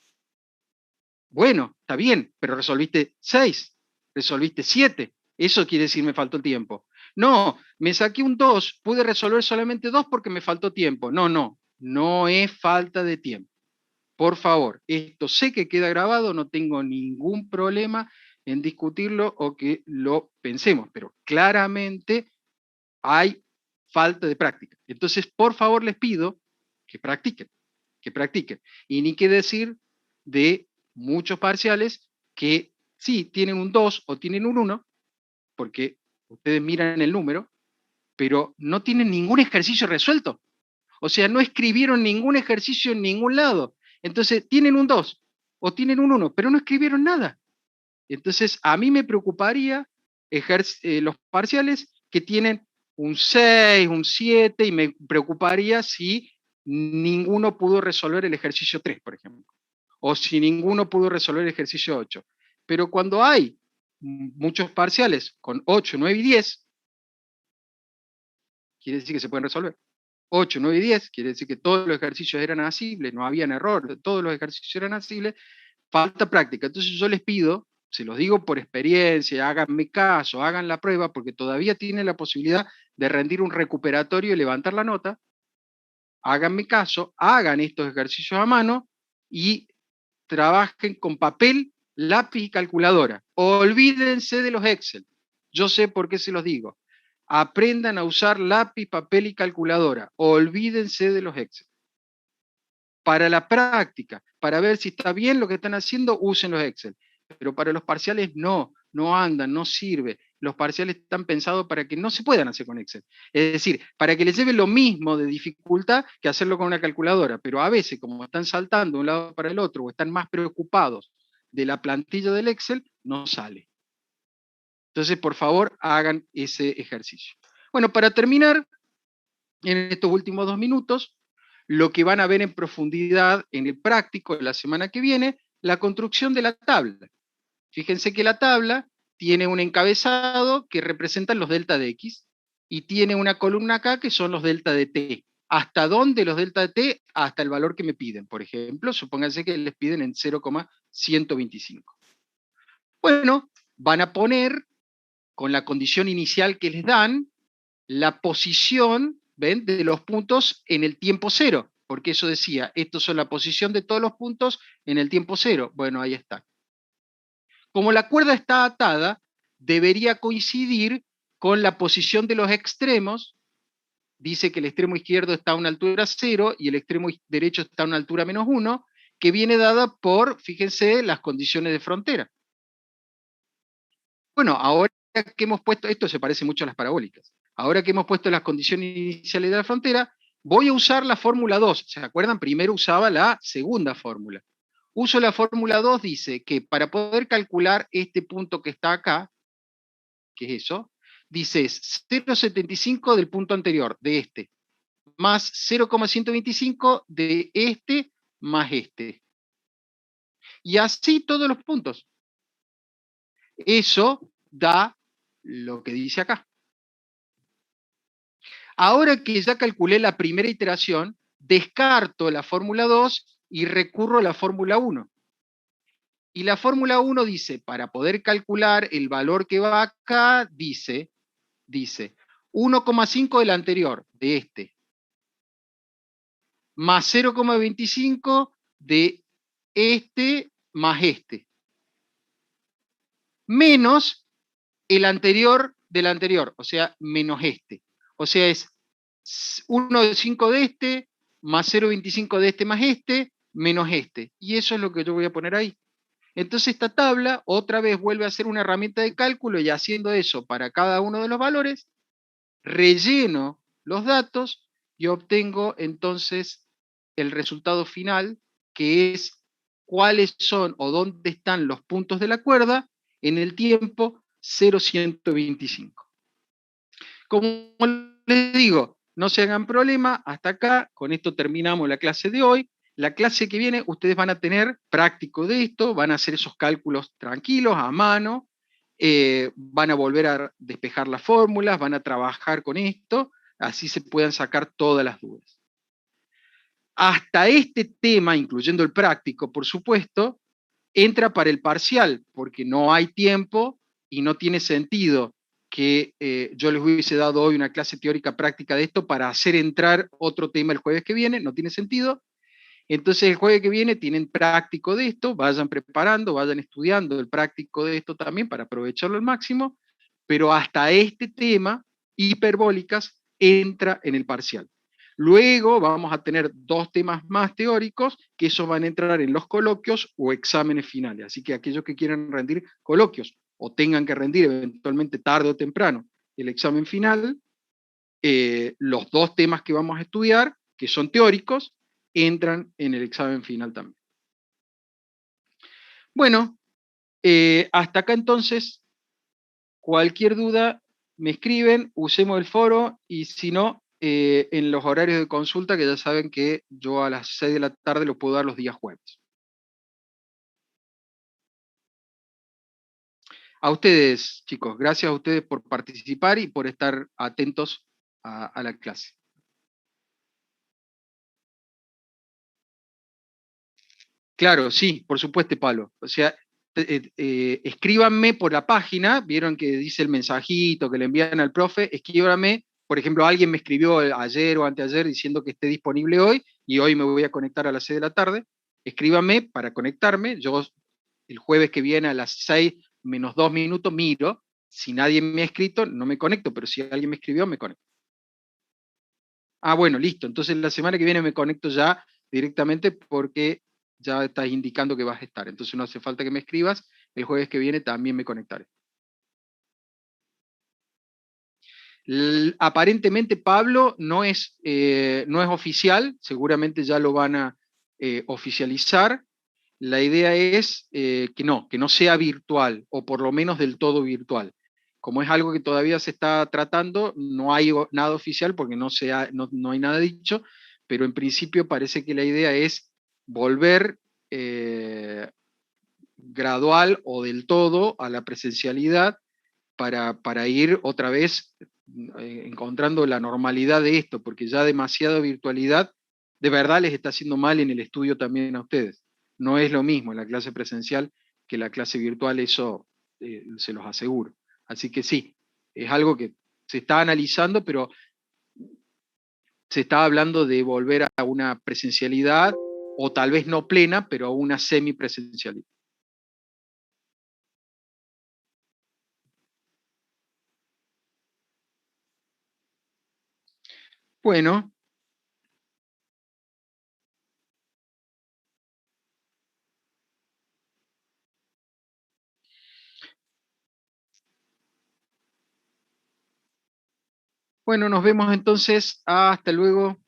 Bueno, está bien, pero resolviste 6, resolviste 7. Eso quiere decir me faltó tiempo. No, me saqué un 2, pude resolver solamente 2 porque me faltó tiempo. No, no, no es falta de tiempo. Por favor, esto sé que queda grabado, no tengo ningún problema en discutirlo o que lo pensemos, pero claramente hay falta de práctica. Entonces, por favor, les pido que practiquen, que practiquen. Y ni qué decir de muchos parciales que sí tienen un 2 o tienen un 1, porque ustedes miran el número, pero no tienen ningún ejercicio resuelto. O sea, no escribieron ningún ejercicio en ningún lado. Entonces, tienen un 2 o tienen un 1, pero no escribieron nada. Entonces, a mí me preocuparía los parciales que tienen un 6, un 7, y me preocuparía si ninguno pudo resolver el ejercicio 3, por ejemplo, o si ninguno pudo resolver el ejercicio 8. Pero cuando hay muchos parciales con 8, 9 y 10, quiere decir que se pueden resolver. 8, 9 y 10, quiere decir que todos los ejercicios eran asibles, no habían error, todos los ejercicios eran asibles, falta práctica. Entonces yo les pido, se los digo por experiencia, háganme caso, hagan la prueba, porque todavía tienen la posibilidad de rendir un recuperatorio y levantar la nota. Háganme caso, hagan estos ejercicios a mano y trabajen con papel, lápiz y calculadora. Olvídense de los Excel. Yo sé por qué se los digo. Aprendan a usar lápiz, papel y calculadora. Olvídense de los Excel. Para la práctica, para ver si está bien lo que están haciendo, usen los Excel. Pero para los parciales no andan, no sirve. Los parciales están pensados para que no se puedan hacer con Excel. Es decir, para que les lleve lo mismo de dificultad que hacerlo con una calculadora. Pero a veces, como están saltando de un lado para el otro o están más preocupados de la plantilla del Excel, no sale. Entonces, por favor, hagan ese ejercicio. Bueno, para terminar, en estos últimos 2 minutos, lo que van a ver en profundidad en el práctico de la semana que viene, la construcción de la tabla. Fíjense que la tabla tiene un encabezado que representa los delta de X y tiene una columna acá que son los delta de T. ¿Hasta dónde los delta de T? Hasta el valor que me piden. Por ejemplo, supónganse que les piden en 0,125. Bueno, van a poner, con la condición inicial que les dan, la posición, ¿ven?, de los puntos en el tiempo cero, porque eso decía, estos son la posición de todos los puntos en el tiempo cero. Bueno, ahí está. Como la cuerda está atada, debería coincidir con la posición de los extremos. Dice que el extremo izquierdo está a una altura 0 y el extremo derecho está a una altura -1, que viene dada por, fíjense, las condiciones de frontera. Bueno, ahora que hemos puesto, esto se parece mucho a las parabólicas, ahora que hemos puesto las condiciones iniciales de la frontera, voy a usar la fórmula 2. ¿Se acuerdan? Primero usaba la segunda fórmula. Uso la fórmula 2, dice que para poder calcular este punto que está acá, que es eso, dice 0,75 del punto anterior, de este, más 0,125 de este, más este. Y así todos los puntos. Eso da lo que dice acá. Ahora que ya calculé la primera iteración, descarto la fórmula 2 y recurro a la fórmula 1. Y la fórmula 1 dice, para poder calcular el valor que va acá, dice 1,5 del anterior, de este, más 0,25 de este, más este, menos el anterior del anterior, o sea, menos este. O sea, es 1,5 de este, más 0,25 de este más este, menos este. Y eso es lo que yo voy a poner ahí. Entonces esta tabla otra vez vuelve a ser una herramienta de cálculo y haciendo eso para cada uno de los valores, relleno los datos y obtengo entonces el resultado final, que es cuáles son o dónde están los puntos de la cuerda en el tiempo 0,125. Como les digo, no se hagan problema, hasta acá, con esto terminamos la clase de hoy. La clase que viene ustedes van a tener práctico de esto, van a hacer esos cálculos tranquilos, a mano, van a volver a despejar las fórmulas, van a trabajar con esto, así se puedan sacar todas las dudas. Hasta este tema, incluyendo el práctico, por supuesto, entra para el parcial, porque no hay tiempo y no tiene sentido que yo les hubiese dado hoy una clase teórica práctica de esto para hacer entrar otro tema el jueves que viene, no tiene sentido. Entonces el jueves que viene tienen práctico de esto, vayan preparando, vayan estudiando el práctico de esto también para aprovecharlo al máximo, pero hasta este tema, hiperbólicas, entra en el parcial. Luego vamos a tener 2 temas más teóricos, que esos van a entrar en los coloquios o exámenes finales. Así que aquellos que quieran rendir coloquios o tengan que rendir eventualmente tarde o temprano el examen final, los 2 temas que vamos a estudiar, que son teóricos, entran en el examen final también. Bueno, hasta acá entonces, cualquier duda me escriben, usemos el foro y si no, en los horarios de consulta, que ya saben que yo a las 6 de la tarde lo puedo dar los días jueves. A ustedes, chicos, gracias a ustedes por participar y por estar atentos a la clase. Claro, sí, por supuesto, Pablo. O sea, escríbanme por la página, vieron que dice el mensajito que le envían al profe, escríbanme, por ejemplo, alguien me escribió ayer o anteayer diciendo que esté disponible hoy y hoy me voy a conectar a las 6 de la tarde. Escríbanme para conectarme, yo el jueves que viene a las 6 menos 2 minutos miro, si nadie me ha escrito no me conecto, pero si alguien me escribió me conecto. Ah, bueno, listo. Entonces la semana que viene me conecto ya directamente porque ya estás indicando que vas a estar. Entonces no hace falta que me escribas. El jueves que viene también me conectaré. Aparentemente Pablo no es oficial, seguramente ya lo van a oficializar. La idea es que no sea virtual, o por lo menos del todo virtual. Como es algo que todavía se está tratando, no hay nada oficial porque no hay nada dicho, pero en principio parece que la idea es volver gradual o del todo a la presencialidad para ir otra vez encontrando la normalidad de esto, porque ya demasiada virtualidad de verdad les está haciendo mal en el estudio también a ustedes. No es lo mismo la clase presencial que la clase virtual, eso se los aseguro. Así que sí, es algo que se está analizando, pero se está hablando de volver a una presencialidad, o tal vez no plena, pero a una semipresencialidad. Bueno, bueno, nos vemos entonces. Hasta luego.